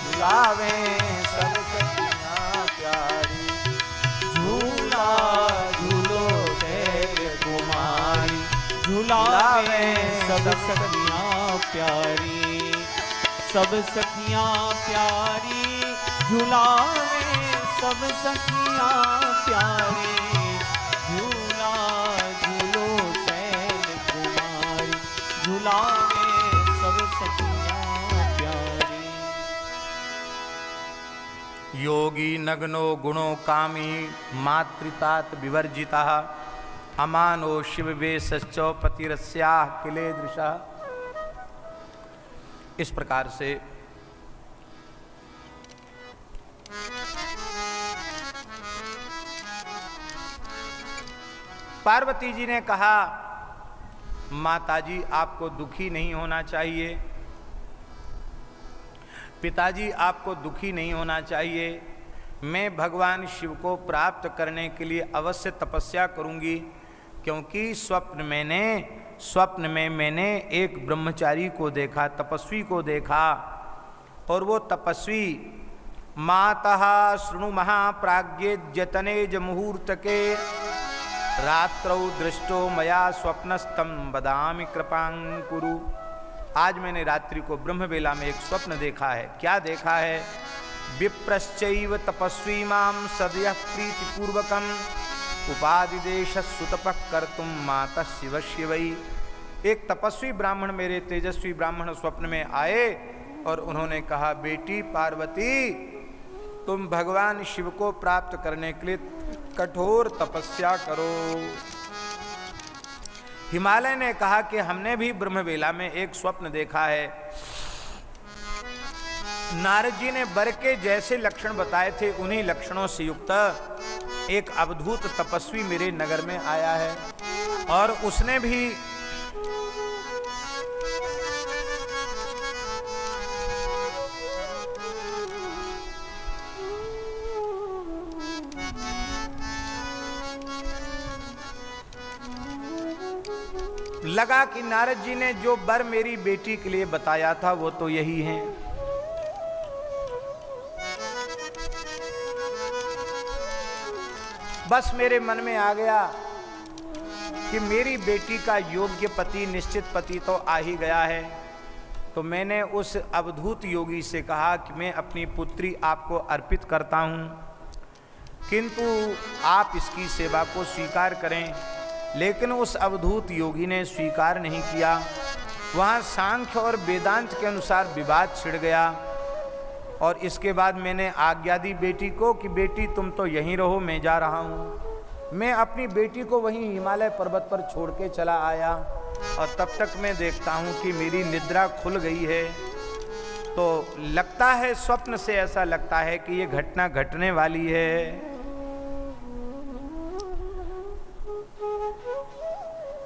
झुलावे सब सखियां प्यारी। झूला झूलो शैल कुमारी, झुलावे सब सखियां प्यारी। सब सखियां प्यारी, झुलावे सब सखियां प्यारी। झूला झूलो शैल कुमारी, झुलावे सब सखियां प्यारी। योगी नग्नो गुणो कामी, मातृतात विवर्जिता, अमानो शिव वेशश्चो पतिरस्याः किले दृशा। इस प्रकार से पार्वती जी ने कहा, माताजी आपको दुखी नहीं होना चाहिए, पिताजी आपको दुखी नहीं होना चाहिए। मैं भगवान शिव को प्राप्त करने के लिए अवश्य तपस्या करूंगी, क्योंकि स्वप्न में मैंने एक ब्रह्मचारी को देखा, तपस्वी को देखा, और वो तपस्वी मातः शृणु महाप्राज्ञे जतनेज मुहूर्त के रात्रौ दृष्टो मया स्वप्नस्तम बदामि कृपांकुरु। आज मैंने रात्रि को ब्रह्म वेला में एक स्वप्न देखा है। क्या देखा है? विप्रश्चैव तपस्वी माम सदयः प्रीतिपूर्वकम उपादिदेश सुतपः कर्तुम माता शिव शिवई। एक तपस्वी ब्राह्मण, मेरे तेजस्वी ब्राह्मण स्वप्न में आए और उन्होंने कहा, बेटी पार्वती तुम भगवान शिव को प्राप्त करने के लिए कठोर तपस्या करो। हिमालय ने कहा कि हमने भी ब्रह्मवेला में एक स्वप्न देखा है। नारद जी ने वर के जैसे लक्षण बताए थे, उन्हीं लक्षणों से युक्त एक अवधूत तपस्वी मेरे नगर में आया है, और उसने भी लगा कि नारद जी ने जो वर मेरी बेटी के लिए बताया था वो तो यही है। बस मेरे मन में आ गया कि मेरी बेटी का योग्य पति, निश्चित पति तो आ ही गया है। तो मैंने उस अवधूत योगी से कहा कि मैं अपनी पुत्री आपको अर्पित करता हूं, किंतु आप इसकी सेवा को स्वीकार करें। लेकिन उस अवधूत योगी ने स्वीकार नहीं किया। वहाँ सांख्य और वेदांत के अनुसार विवाद छिड़ गया, और इसके बाद मैंने आज्ञा दी बेटी को कि बेटी तुम तो यहीं रहो, मैं जा रहा हूँ। मैं अपनी बेटी को वहीं हिमालय पर्वत पर छोड़ के चला आया, और तब तक मैं देखता हूँ कि मेरी निद्रा खुल गई है। तो लगता है, स्वप्न से ऐसा लगता है कि ये घटना घटने वाली है।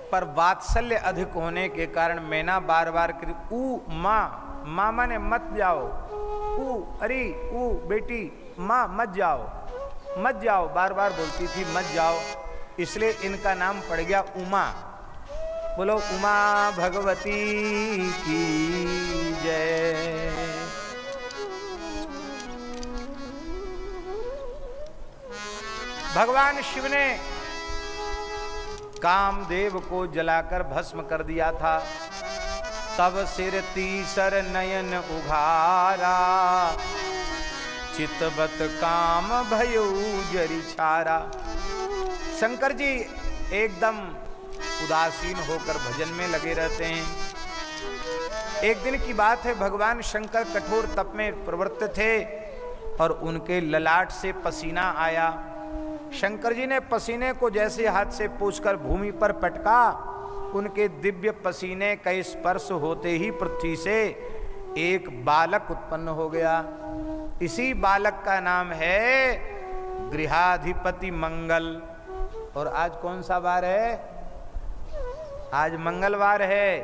पर वात्सल्य अधिक होने के कारण मैना बार बार माँ माने मत जाओ, अरे बेटी माँ मत जाओ, बार बार बोलती थी मत जाओ। इसलिए इनका नाम पड़ गया उमा। बोलो उमा भगवती की जय। भगवान शिव ने कामदेव को जलाकर भस्म कर दिया था। तब सिर तीसर नयन उघारा, चितवत काम भयो जरी छारा। शंकर जी एकदम उदासीन होकर भजन में लगे रहते हैं। एक दिन की बात है, भगवान शंकर कठोर तप में प्रवृत्त थे और उनके ललाट से पसीना आया। शंकर जी ने पसीने को जैसे हाथ से पोंछकर भूमि पर पटका, उनके दिव्य पसीने का स्पर्श होते ही पृथ्वी से एक बालक उत्पन्न हो गया। इसी बालक का नाम है गृहाधिपति मंगल। और आज कौन सा वार है? आज मंगलवार है।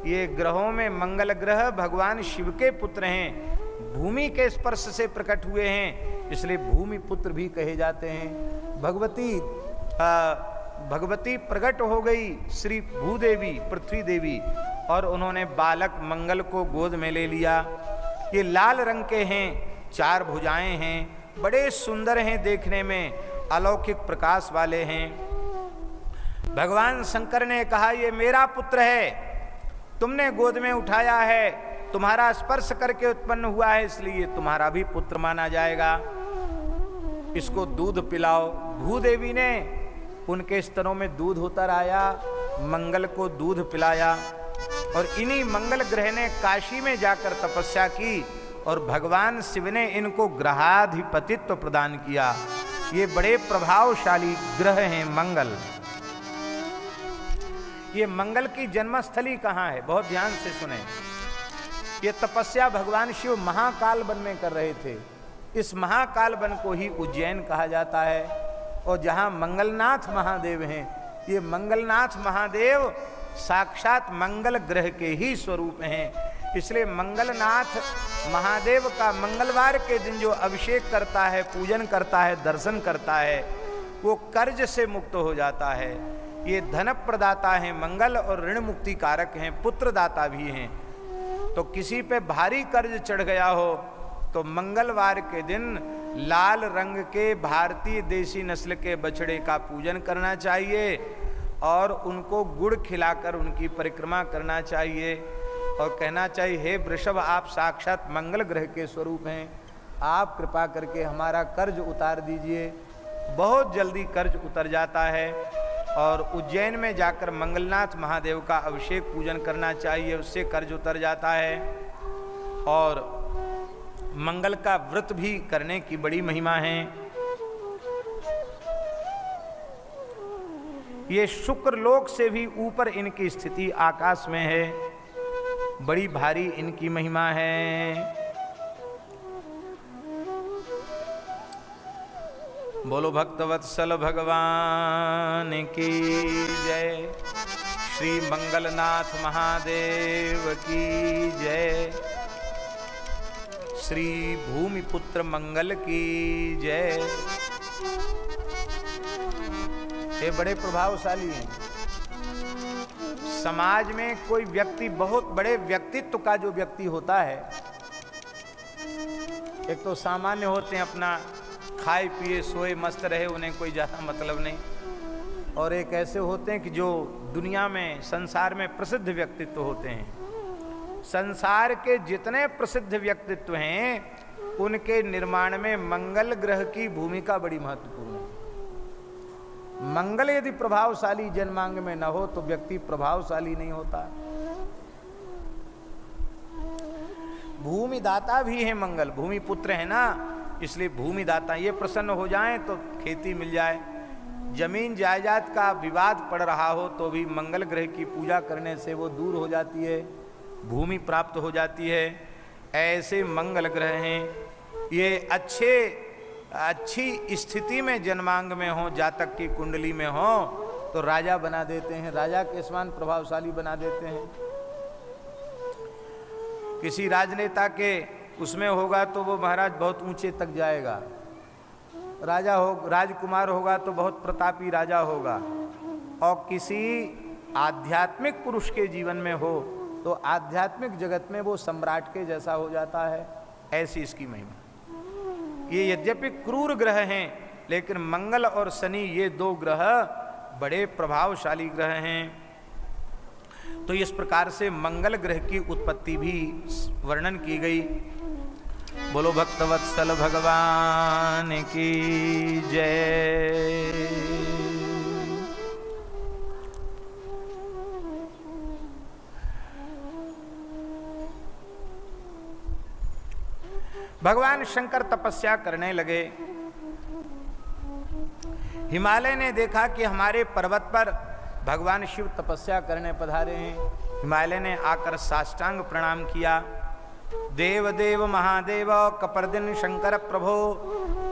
ये ग्रहों में मंगल ग्रह भगवान शिव के पुत्र हैं, भूमि के स्पर्श से प्रकट हुए हैं, इसलिए भूमि पुत्र भी कहे जाते हैं। भगवती प्रकट हो गई, श्री भूदेवी पृथ्वी देवी, और उन्होंने बालक मंगल को गोद में ले लिया। ये लाल रंग के हैं, 4 भुजाएं हैं, बड़े सुंदर हैं, देखने में अलौकिक प्रकाश वाले हैं। भगवान शंकर ने कहा, ये मेरा पुत्र है, तुमने गोद में उठाया है, तुम्हारा स्पर्श करके उत्पन्न हुआ है, इसलिए तुम्हारा भी पुत्र माना जाएगा। इसको दूध पिलाओ। भूदेवी ने उनके स्तनों में दूध उतर आया, मंगल को दूध पिलाया और इन्हीं मंगल ग्रह ने काशी में जाकर तपस्या की और भगवान शिव ने इनको ग्रहाधिपतित्व प्रदान किया। ये बड़े प्रभावशाली ग्रह हैं मंगल। ये मंगल की जन्मस्थली कहाँ है? बहुत ध्यान से सुने। ये तपस्या भगवान शिव महाकाल वन में कर रहे थे। इस महाकाल वन को ही उज्जैन कहा जाता है और जहाँ मंगलनाथ महादेव हैं, ये मंगलनाथ महादेव साक्षात मंगल ग्रह के ही स्वरूप हैं। इसलिए मंगलनाथ महादेव का मंगलवार के दिन जो अभिषेक करता है, पूजन करता है, दर्शन करता है, वो कर्ज से मुक्त हो जाता है। ये धन प्रदाता हैं मंगल और ऋण मुक्ति कारक हैं, पुत्रदाता भी हैं। तो किसी पे भारी कर्ज चढ़ गया हो तो मंगलवार के दिन लाल रंग के भारतीय देसी नस्ल के बछड़े का पूजन करना चाहिए और उनको गुड़ खिलाकर उनकी परिक्रमा करना चाहिए और कहना चाहिए, हे वृषभ, आप साक्षात मंगल ग्रह के स्वरूप हैं, आप कृपा करके हमारा कर्ज उतार दीजिए। बहुत जल्दी कर्ज उतर जाता है। और उज्जैन में जाकर मंगलनाथ महादेव का अभिषेक पूजन करना चाहिए, उससे कर्ज उतर जाता है। और मंगल का व्रत भी करने की बड़ी महिमा है। ये शुक्र लोक से भी ऊपर इनकी स्थिति आकाश में है, बड़ी भारी इनकी महिमा है। बोलो भक्तवत्सल भगवान की जय, श्री मंगलनाथ महादेव की जय, श्री भूमिपुत्र मंगल की जय। ये बड़े प्रभावशाली हैं। समाज में कोई व्यक्ति, बहुत बड़े व्यक्तित्व का जो व्यक्ति होता है, एक तो सामान्य होते हैं, अपना खाए पिए सोए मस्त रहे, उन्हें कोई ज़्यादा मतलब नहीं। और एक ऐसे होते हैं कि जो दुनिया में, संसार में प्रसिद्ध व्यक्तित्व होते हैं। संसार के जितने प्रसिद्ध व्यक्तित्व हैं, उनके निर्माण में मंगल ग्रह की भूमिका बड़ी महत्वपूर्ण है। मंगल यदि प्रभावशाली जन्मांग में न हो तो व्यक्ति प्रभावशाली नहीं होता। भूमिदाता भी है मंगल, भूमिपुत्र है ना, इसलिए भूमिदाता। ये प्रसन्न हो जाएं तो खेती मिल जाए। जमीन जायदाद का विवाद पड़ रहा हो तो भी मंगल ग्रह की पूजा करने से वो दूर हो जाती है, भूमि प्राप्त हो जाती है। ऐसे मंगल ग्रह हैं। ये अच्छी स्थिति में जन्मांग में हो, जातक की कुंडली में हो तो राजा बना देते हैं, राजा के समान प्रभावशाली बना देते हैं। किसी राजनेता के उसमें होगा तो वो महाराज बहुत ऊंचे तक जाएगा। राजा हो, राजकुमार होगा तो बहुत प्रतापी राजा होगा। और किसी आध्यात्मिक पुरुष के जीवन में हो तो आध्यात्मिक जगत में वो सम्राट के जैसा हो जाता है। ऐसी इसकी महिमा। ये यद्यपि क्रूर ग्रह हैं, लेकिन मंगल और शनि ये 2 ग्रह बड़े प्रभावशाली ग्रह हैं। तो इस प्रकार से मंगल ग्रह की उत्पत्ति भी वर्णन की गई। बोलो भक्तवत्सल भगवान की जय। भगवान शंकर तपस्या करने लगे। हिमालय ने देखा कि हमारे पर्वत पर भगवान शिव तपस्या करने पधारे हैं। हिमालय ने आकर साष्टांग प्रणाम किया। देव देव महादेव कपर्दिन शंकर प्रभो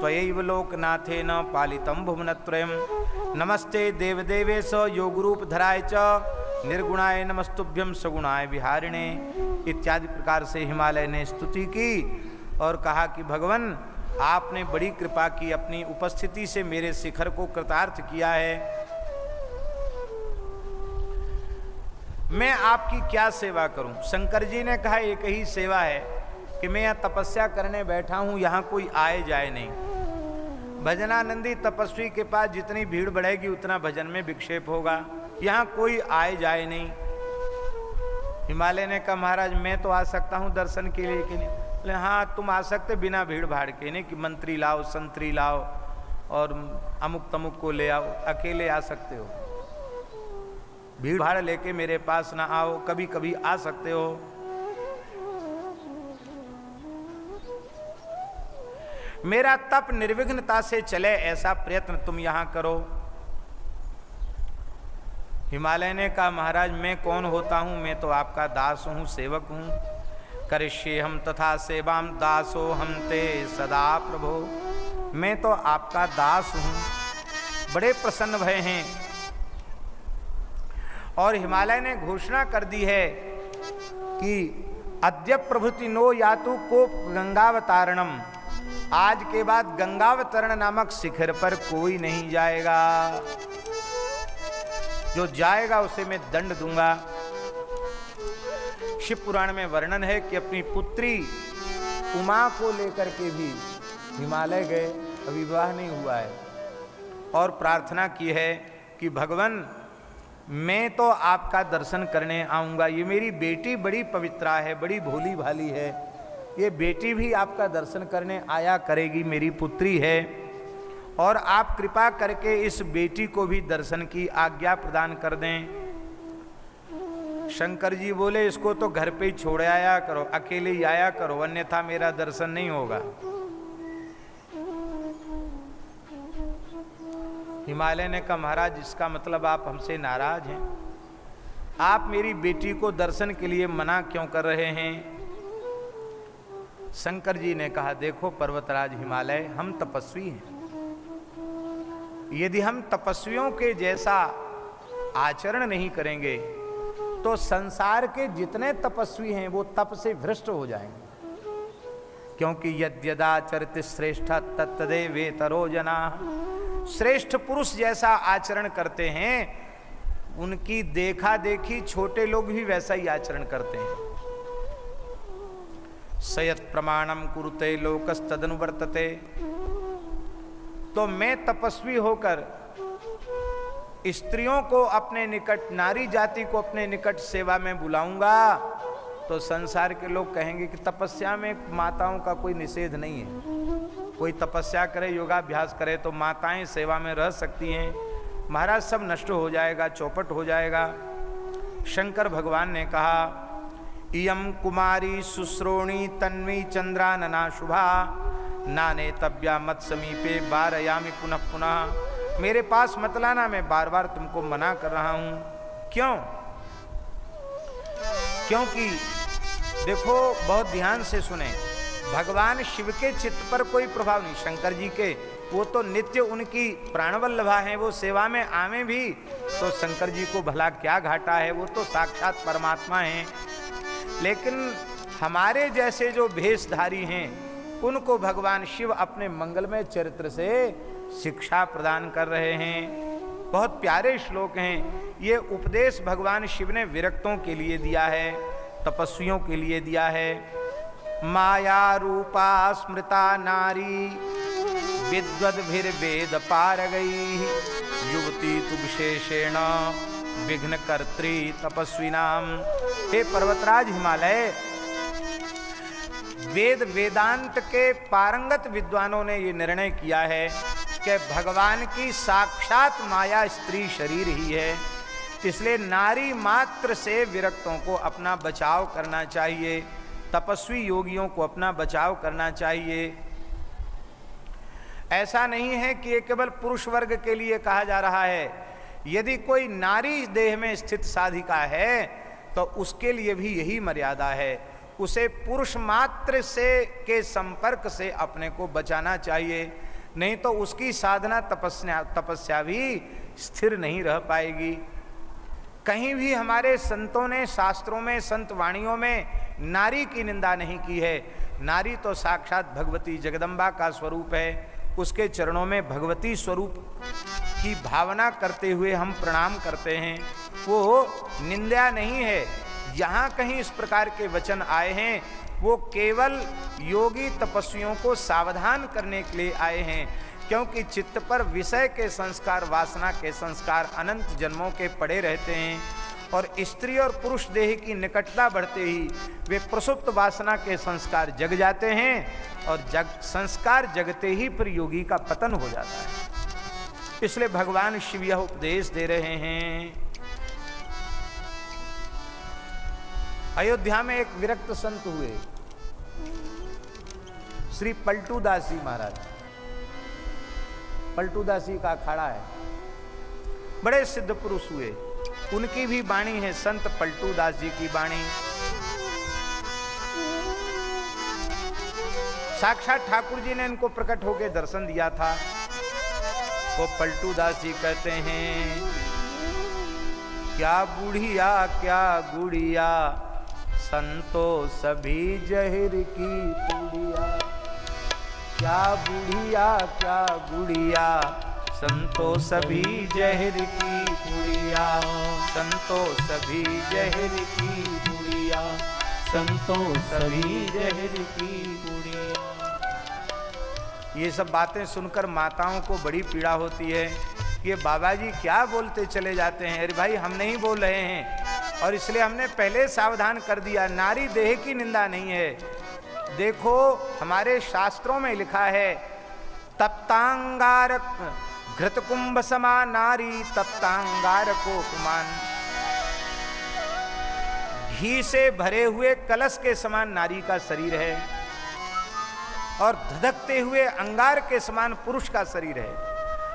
त्वयैव लोकनाथेन पालितं भुवनत्रयम्। नमस्ते देवदेवेश योगरूपधराय च निर्गुणाय नमस्तुभ्यं सगुणाय विहारिणे। इत्यादि प्रकार से हिमालय ने स्तुति की और कहा कि भगवान, आपने बड़ी कृपा की, अपनी उपस्थिति से मेरे शिखर को कृतार्थ किया है। मैं आपकी क्या सेवा करूं? शंकर जी ने कहा एक ही सेवा है कि मैं यहाँ तपस्या करने बैठा हूं, यहाँ कोई आए जाए नहीं। भजनानंदी तपस्वी के पास जितनी भीड़ बढ़ेगी उतना भजन में विक्षेप होगा, यहाँ कोई आए जाए नहीं। हिमालय ने कहा महाराज मैं तो आ सकता हूँ दर्शन के लिए कि नहीं? बोले हाँ तुम आ सकते बिना भीड़ भाड़ के, नहीं कि मंत्री लाओ संतरी लाओ और अमुक तमुक को ले आओ, अकेले आ सकते हो। भीड़ भाड़ लेके मेरे पास ना आओ, कभी कभी आ सकते हो। मेरा तप निर्विघ्नता से चले ऐसा प्रयत्न तुम यहां करो। हिमालय ने कहा महाराज मैं कौन होता हूं, मैं तो आपका दास हूं, सेवक हूं। करिष्ये हम तथा सेवाम दासो हम ते सदा प्रभो। मैं तो आपका दास हूं। बड़े प्रसन्न भय हैं। और हिमालय ने घोषणा कर दी है कि अद्य प्रभृति नो यातु को गंगावतारणम, आज के बाद गंगावतरण नामक शिखर पर कोई नहीं जाएगा। जो जाएगा उसे मैं दंड दूंगा। शिव पुराण में वर्णन है कि अपनी पुत्री उमा को लेकर के भी हिमालय गए, अभी विवाह नहीं हुआ है, और प्रार्थना की है कि भगवान मैं तो आपका दर्शन करने आऊंगा। ये मेरी बेटी बड़ी पवित्रा है, बड़ी भोली भाली है, ये बेटी भी आपका दर्शन करने आया करेगी, मेरी पुत्री है, और आप कृपा करके इस बेटी को भी दर्शन की आज्ञा प्रदान कर दें। शंकर जी बोले इसको तो घर पे ही छोड़ आया करो, अकेले ही आया करो, अन्यथा मेरा दर्शन नहीं होगा। हिमालय ने कहा महाराज इसका मतलब आप हमसे नाराज हैं, आप मेरी बेटी को दर्शन के लिए मना क्यों कर रहे हैं? शंकर जी ने कहा देखो पर्वतराज हिमालय, हम तपस्वी हैं, यदि हम तपस्वियों के जैसा आचरण नहीं करेंगे तो संसार के जितने तपस्वी हैं वो तप से भ्रष्ट हो जाएंगे। क्योंकि यद्यदाचरित श्रेष्ठ तत्तदेवेतरो जना, श्रेष्ठ पुरुष जैसा आचरण करते हैं उनकी देखा देखी छोटे लोग भी वैसा ही आचरण करते हैं। सयत प्रमाणम कुरुते लोकस्तदनुवर्तते। तो मैं तपस्वी होकर स्त्रियों को अपने निकट, नारी जाति को अपने निकट सेवा में बुलाऊंगा तो संसार के लोग कहेंगे कि तपस्या में माताओं का कोई निषेध नहीं है, कोई तपस्या करे योगाभ्यास करे तो माताएं सेवा में रह सकती हैं। महाराज सब नष्ट हो जाएगा, चौपट हो जाएगा। शंकर भगवान ने कहा इयम कुमारी शुश्रोणी तन्वी चंद्रानना शुभा नाने तब्या मत समीपे बारयामी पुनः पुनः। मेरे पास मत लाना, मैं बार बार तुमको मना कर रहा हूं। क्यों? क्योंकि देखो बहुत ध्यान से सुने, भगवान शिव के चित्त पर कोई प्रभाव नहीं, शंकर जी के, वो तो नित्य उनकी प्राणवल्लभा है, वो सेवा में आवे भी तो शंकर जी को भला क्या घाटा है, वो तो साक्षात परमात्मा हैं। लेकिन हमारे जैसे जो भेषधारी हैं उनको भगवान शिव अपने मंगलमय चरित्र से शिक्षा प्रदान कर रहे हैं। बहुत प्यारे श्लोक हैं। ये उपदेश भगवान शिव ने विरक्तों के लिए दिया है, तपस्वियों के लिए दिया है। माया रूपा स्मृता नारी विद्वद्भिर्वेद पारगैः युवती तु विशेषेण विघ्न कर्त्री तपस्विनाम। हे पर्वतराज हिमालय, वेद वेदांत के पारंगत विद्वानों ने ये निर्णय किया है कि भगवान की साक्षात माया स्त्री शरीर ही है, इसलिए नारी मात्र से विरक्तों को अपना बचाव करना चाहिए, तपस्वी योगियों को अपना बचाव करना चाहिए। ऐसा नहीं है कि ये केवल पुरुष वर्ग के लिए कहा जा रहा है। यदि कोई नारी देह में स्थित साधिका है तो उसके लिए भी यही मर्यादा है, उसे पुरुष मात्र से के संपर्क से अपने को बचाना चाहिए, नहीं तो उसकी साधना तपस्या भी स्थिर नहीं रह पाएगी। कहीं भी हमारे संतों ने शास्त्रों में, संत वाणियों में नारी की निंदा नहीं की है। नारी तो साक्षात भगवती जगदम्बा का स्वरूप है, उसके चरणों में भगवती स्वरूप की भावना करते हुए हम प्रणाम करते हैं। वो निंदा नहीं है। जहाँ कहीं इस प्रकार के वचन आए हैं वो केवल योगी तपस्वियों को सावधान करने के लिए आए हैं, क्योंकि चित्त पर विषय के संस्कार, वासना के संस्कार अनंत जन्मों के पड़े रहते हैं और स्त्री और पुरुष देह की निकटता बढ़ते ही वे प्रसुप्त वासना के संस्कार जग जाते हैं और संस्कार जगते ही फिर योगी का पतन हो जाता है। इसलिए भगवान शिव यह उपदेश दे रहे हैं। अयोध्या में एक विरक्त संत हुए, श्री पलटूदास जी महाराज। पलटूदास जी का अखाड़ा है, बड़े सिद्ध पुरुष हुए। उनकी भी वाणी है, संत पलटूदास जी की वाणी। साक्षात ठाकुर जी ने इनको प्रकट होकर दर्शन दिया था। वो पलटूदास जी कहते हैं, क्या बुढ़िया क्या गुड़िया, संतो सभी जहर की पुड़िया। क्या बुढ़िया क्या गुड़िया, संतो सभी जहर की पुड़िया। संतो सभी जहर की पुड़िया, संतो सभी जहर की पुड़िया। ये सब बातें सुनकर माताओं को बड़ी पीड़ा होती है। ये बाबा जी क्या बोलते चले जाते हैं। अरे भाई, हम नहीं बोल रहे हैं और इसलिए हमने पहले सावधान कर दिया। नारी देह की निंदा नहीं है। देखो, हमारे शास्त्रों में लिखा है, तप्तांगार घृत कुंभ समा नारी, तप्तांगार को कुमान। घी से भरे हुए कलश के समान नारी का शरीर है और धधकते हुए अंगार के समान पुरुष का शरीर है।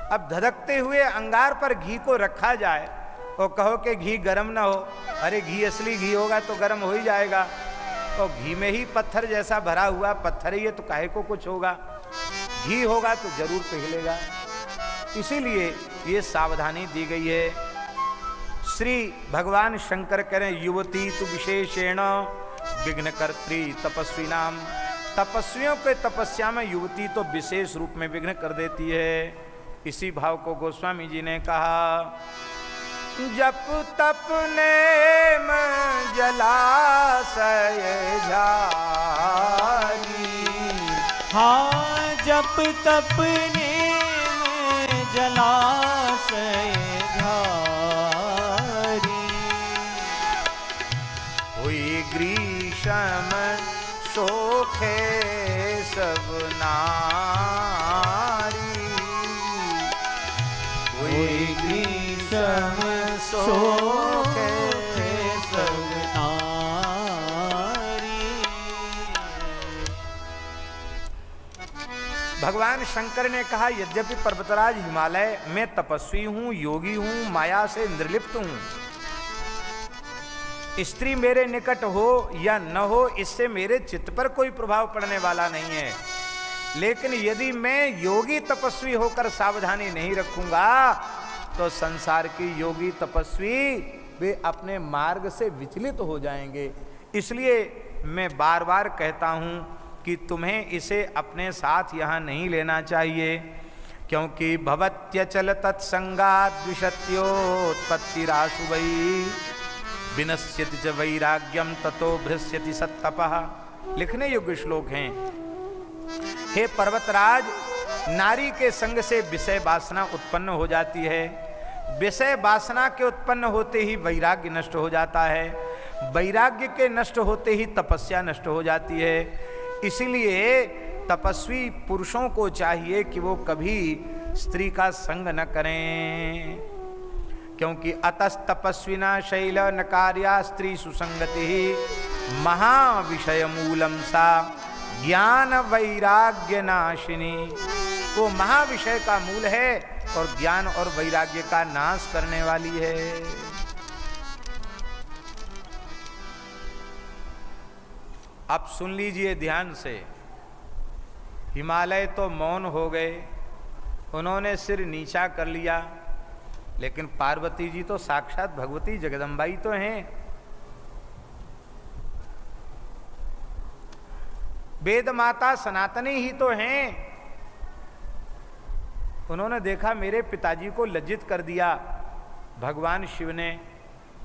अब धधकते हुए अंगार पर घी को रखा जाए तो कहो कि घी गर्म ना हो। अरे घी असली घी होगा तो गर्म हो ही जाएगा। तो घी में ही पत्थर जैसा भरा हुआ पत्थर ही है तो काहे को कुछ होगा। घी होगा तो जरूर पिघलेगा। इसीलिए ये सावधानी दी गई है। श्री भगवान शंकर करें, युवती तु विशेषेण विघ्नकर्त्री तपस्वी नाम। तपस्वियों के तपस्या में युवती तो विशेष रूप में विघ्न कर देती है। इसी भाव को गोस्वामी जी ने कहा, जप तप नेम जलाशय झारी। हाँ, जप तप नेम जलाशय झारी। हुई ग्रीष्म सोखे सब नारी। हुई ग्रीष्म सोखे सब नारी। भगवान शंकर ने कहा, यद्यपि पर्वतराज हिमालय में तपस्वी हूं, योगी हूं, माया से निर्लिप्त हूं, स्त्री मेरे निकट हो या न हो इससे मेरे चित्त पर कोई प्रभाव पड़ने वाला नहीं है। लेकिन यदि मैं योगी तपस्वी होकर सावधानी नहीं रखूंगा तो संसार की योगी तपस्वी वे अपने मार्ग से विचलित हो जाएंगे। इसलिए मैं बार बार कहता हूं कि तुम्हें इसे अपने साथ यहाँ नहीं लेना चाहिए, क्योंकि भवत्यचल तत्संगात् द्विषत्योत्पत्तिराशुभई विनश्यति च वैराग्यम ततो भ्रश्यति सत्तपः। लिखने योग्य श्लोक हैं। हे पर्वतराज, नारी के संग से विषय वासना उत्पन्न हो जाती है। विषय वासना के उत्पन्न होते ही वैराग्य नष्ट हो जाता है। वैराग्य के नष्ट होते ही तपस्या नष्ट हो जाती है। इसीलिए तपस्वी पुरुषों को चाहिए कि वो कभी स्त्री का संग न करें, क्योंकि अतस्तपस्विना शैल नकार्या स्त्री सुसंगति महाविषय मूलम सा ज्ञान वैराग्य नाशिनी। वो महाविषय का मूल है और ज्ञान और वैराग्य का नाश करने वाली है। अब सुन लीजिए ध्यान से। हिमालय तो मौन हो गए, उन्होंने सिर नीचा कर लिया, लेकिन पार्वती जी तो साक्षात भगवती जगदम्बाई तो हैं। वेद माता सनातनी ही तो हैं। उन्होंने देखा मेरे पिताजी को लज्जित कर दिया भगवान शिव ने,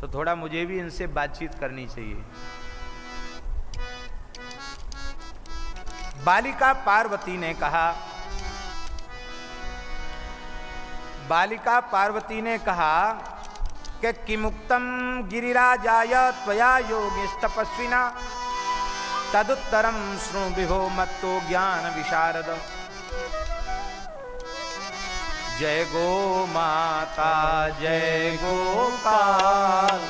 तो थोड़ा मुझे भी इनसे बातचीत करनी चाहिए। बालिका पार्वती ने कहा, बालिका पार्वती ने कहा कि किमुक्तम गिरिराजाय त्वया योगिस्तपस्विना तदुत्तरम शृणु विभो मत्तो ज्ञान विशारद। जय गो माता जय गोपाल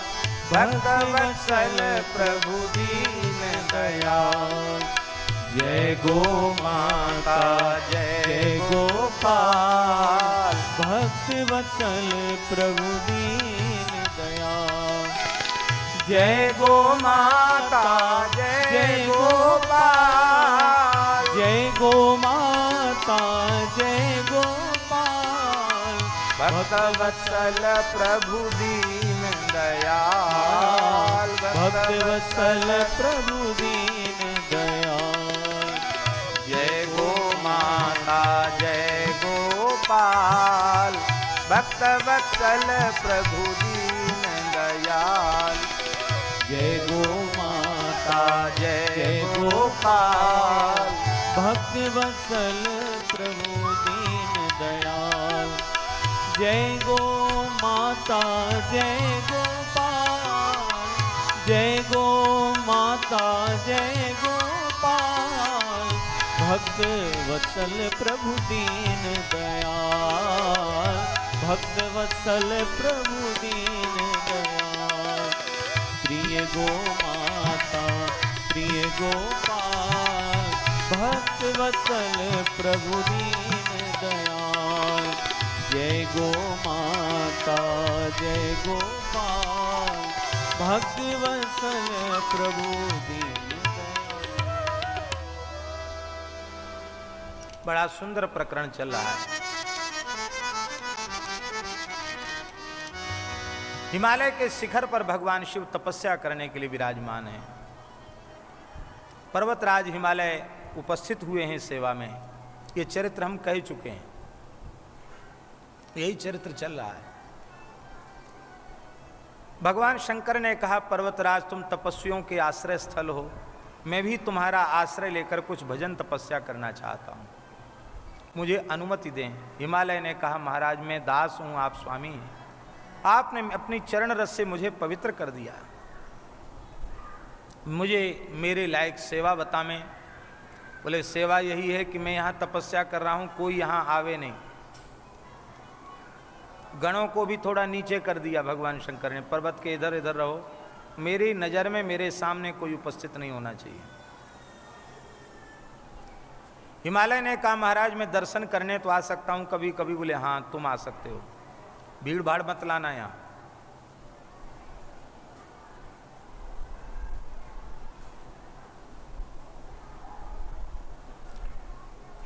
भक्तवत्सल प्रभु दीन दयाल। जय गो माता जय गोपाल भक्तवत्सल प्रभु दीन दयाल। जय गो माता जय गोपाल। जय गो माता जय गोपाल भक्तवत्सल प्रभु दीन दयाल। भक्तवत्सल प्रभु दीन दयाल। जय गो माता जय गोपाल भक्तवत्सल प्रभु दीन दयाल। जय गो माता जय गोपाल भक्तवत्सल प्रभु दीन दयाल। जय गो माता जय गोपाल। जय गो माता जय गोपाल भक्तवत्सल प्रभु दीन दयाल। भक्तवत्सल प्रभु दीन दयाल। प्रिय गो माता प्रिय गोपाल भक्तवत्सल प्रभु दीन दयाल। जय गो माता जय गोपाल भक्तवत्सल प्रभु दीन दयाल। बड़ा सुंदर प्रकरण चल रहा है। हिमालय के शिखर पर भगवान शिव तपस्या करने के लिए विराजमान हैं। पर्वतराज हिमालय उपस्थित हुए हैं सेवा में। ये चरित्र हम कह चुके हैं, यही चरित्र चल रहा है। भगवान शंकर ने कहा, पर्वतराज तुम तपस्वियों के आश्रय स्थल हो, मैं भी तुम्हारा आश्रय लेकर कुछ भजन तपस्या करना चाहता हूँ, मुझे अनुमति दें। हिमालय ने कहा, महाराज मैं दास हूँ, आप स्वामी हैं, आपने अपनी चरण रस से मुझे पवित्र कर दिया, मुझे मेरे लायक सेवा बतावें। बोले सेवा यही है कि मैं यहाँ तपस्या कर रहा हूँ, कोई यहाँ आवे नहीं। गणों को भी थोड़ा नीचे कर दिया भगवान शंकर ने, पर्वत के इधर इधर रहो, मेरी नज़र में मेरे सामने कोई उपस्थित नहीं होना चाहिए। हिमालय ने कहा, महाराज मैं दर्शन करने तो आ सकता हूँ कभी कभी। बोले हाँ तुम आ सकते हो, भीड़ भाड़ मत लाना यहाँ।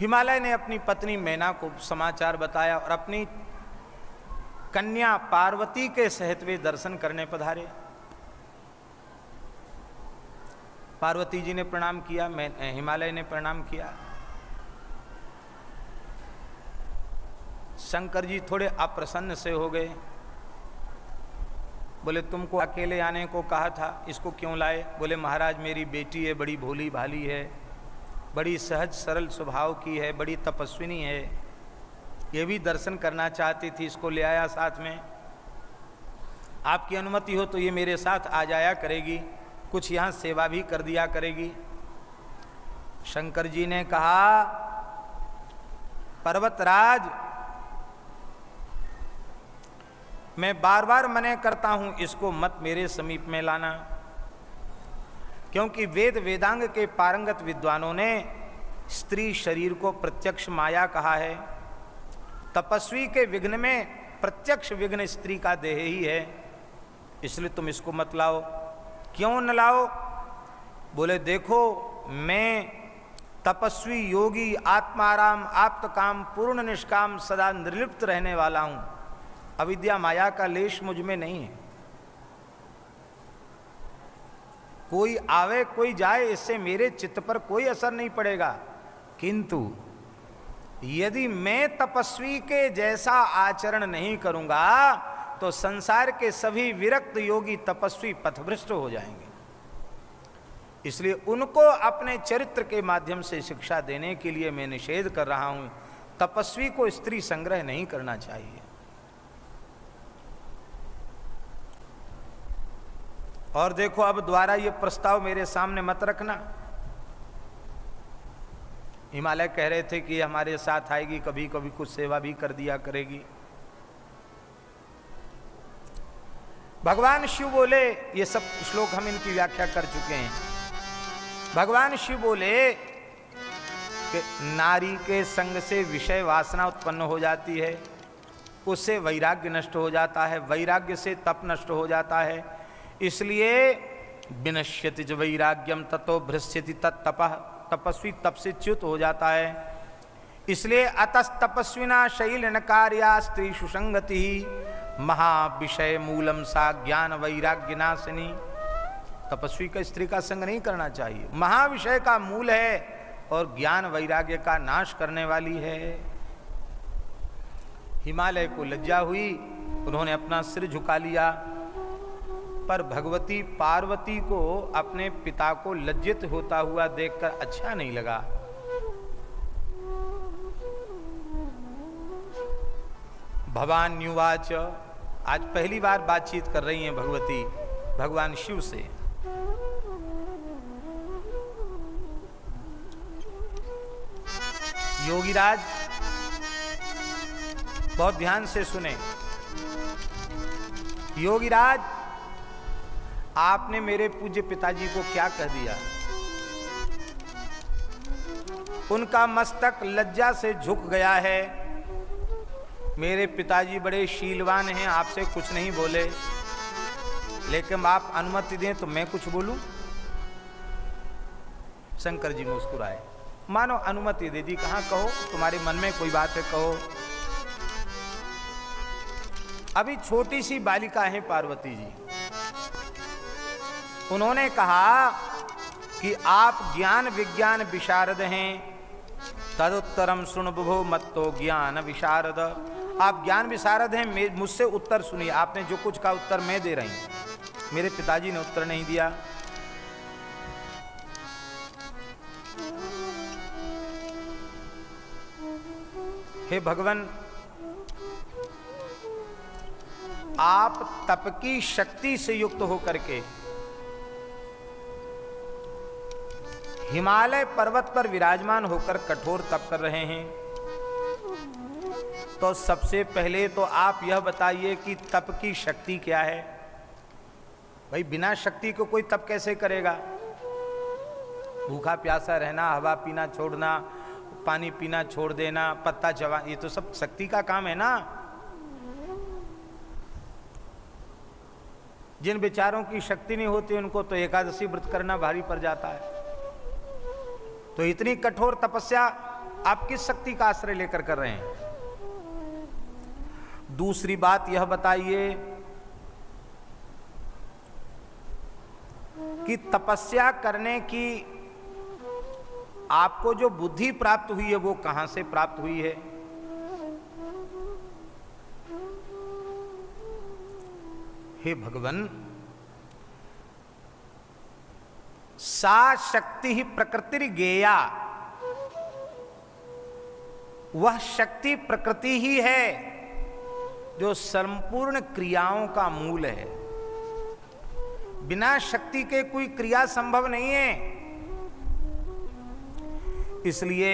हिमालय ने अपनी पत्नी मैना को समाचार बताया और अपनी कन्या पार्वती के सहित वे दर्शन करने पधारे। पार्वती जी ने प्रणाम किया, हिमालय ने प्रणाम किया। शंकर जी थोड़े अप्रसन्न से हो गए। बोले तुमको अकेले आने को कहा था, इसको क्यों लाए? बोले महाराज मेरी बेटी है, बड़ी भोली भाली है, बड़ी सहज सरल स्वभाव की है, बड़ी तपस्विनी है, ये भी दर्शन करना चाहती थी, इसको ले आया साथ में। आपकी अनुमति हो तो ये मेरे साथ आ जाया करेगी, कुछ यहाँ सेवा भी कर दिया करेगी। शंकर जी ने कहा, पर्वतराज मैं बार बार मना करता हूँ, इसको मत मेरे समीप में लाना, क्योंकि वेद वेदांग के पारंगत विद्वानों ने स्त्री शरीर को प्रत्यक्ष माया कहा है। तपस्वी के विघ्न में प्रत्यक्ष विघ्न स्त्री का देह ही है, इसलिए तुम इसको मत लाओ। क्यों न लाओ? बोले देखो मैं तपस्वी योगी आत्माराम आप्तकाम पूर्ण निष्काम सदा निर्लिप्त रहने वाला हूँ, अविद्या माया का लेश मुझ में नहीं है। कोई आवे कोई जाए, इससे मेरे चित्त पर कोई असर नहीं पड़ेगा, किंतु यदि मैं तपस्वी के जैसा आचरण नहीं करूंगा तो संसार के सभी विरक्त योगी तपस्वी पथभ्रष्ट हो जाएंगे। इसलिए उनको अपने चरित्र के माध्यम से शिक्षा देने के लिए मैं निषेध कर रहा हूं। तपस्वी को स्त्री संग्रह नहीं करना चाहिए। और देखो, अब द्वारा ये प्रस्ताव मेरे सामने मत रखना। हिमालय कह रहे थे कि हमारे साथ आएगी, कभी कभी कुछ सेवा भी कर दिया करेगी। भगवान शिव बोले, ये सब श्लोक हम इनकी व्याख्या कर चुके हैं। भगवान शिव बोले कि नारी के संग से विषय वासना उत्पन्न हो जाती है, उससे वैराग्य नष्ट हो जाता है, वैराग्य से तप नष्ट हो जाता है। इसलिए विनश्यति च वैराग्यम ततो भ्रश्यति तत्तपः, तपस्वी तप से च्युत हो जाता है। इसलिए अतस्तपस्विना शैलन कार्या स्त्री सुसंगति महाविषय मूलम सा ज्ञान वैराग्य नाशिनी। तपस्वी का स्त्री का संग नहीं करना चाहिए, महाविषय का मूल है और ज्ञान वैराग्य का नाश करने वाली है। हिमालय को लज्जा हुई, उन्होंने अपना सिर झुका लिया, पर भगवती पार्वती को अपने पिता को लज्जित होता हुआ देखकर अच्छा नहीं लगा। भवान्युवाच, आज पहली बार बातचीत कर रही हैं भगवती भगवान शिव से। योगीराज बहुत ध्यान से सुने। योगीराज, आपने मेरे पूज्य पिताजी को क्या कह दिया? उनका मस्तक लज्जा से झुक गया है। मेरे पिताजी बड़े शीलवान हैं, आपसे कुछ नहीं बोले, लेकिन आप अनुमति दें तो मैं कुछ बोलूं? शंकर जी मुस्कुराए, मानो अनुमति दे दी। कहां कहो, तुम्हारे मन में कोई बात है कहो। अभी छोटी सी बालिका है पार्वती जी। उन्होंने कहा कि आप ज्ञान विज्ञान विशारद हैं। तदुत्तरम सुन बुभो मत्तो ज्ञान विशारद। आप ज्ञान विशारद हैं, मुझसे उत्तर सुनिए। आपने जो कुछ का उत्तर मैं दे रही हूं। मेरे पिताजी ने उत्तर नहीं दिया। हे भगवान, आप तप की शक्ति से युक्त होकर के हिमालय पर्वत पर विराजमान होकर कठोर तप कर रहे हैं। तो सबसे पहले तो आप यह बताइए कि तप की शक्ति क्या है? भाई, बिना शक्ति को कोई तप कैसे करेगा? भूखा प्यासा रहना, हवा पीना छोड़ना, पानी पीना छोड़ देना, पत्ता चबा, ये तो सब शक्ति का काम है ना। जिन बेचारों की शक्ति नहीं होती उनको तो एकादशी व्रत करना भारी पड़ जाता है। तो इतनी कठोर तपस्या आप किस शक्ति का आश्रय लेकर कर रहे हैं? दूसरी बात यह बताइए कि तपस्या करने की आपको जो बुद्धि प्राप्त हुई है वो कहां से प्राप्त हुई है? हे भगवान, सा शक्ति ही प्रकृति गेया। वह शक्ति प्रकृति ही है जो संपूर्ण क्रियाओं का मूल है। बिना शक्ति के कोई क्रिया संभव नहीं है। इसलिए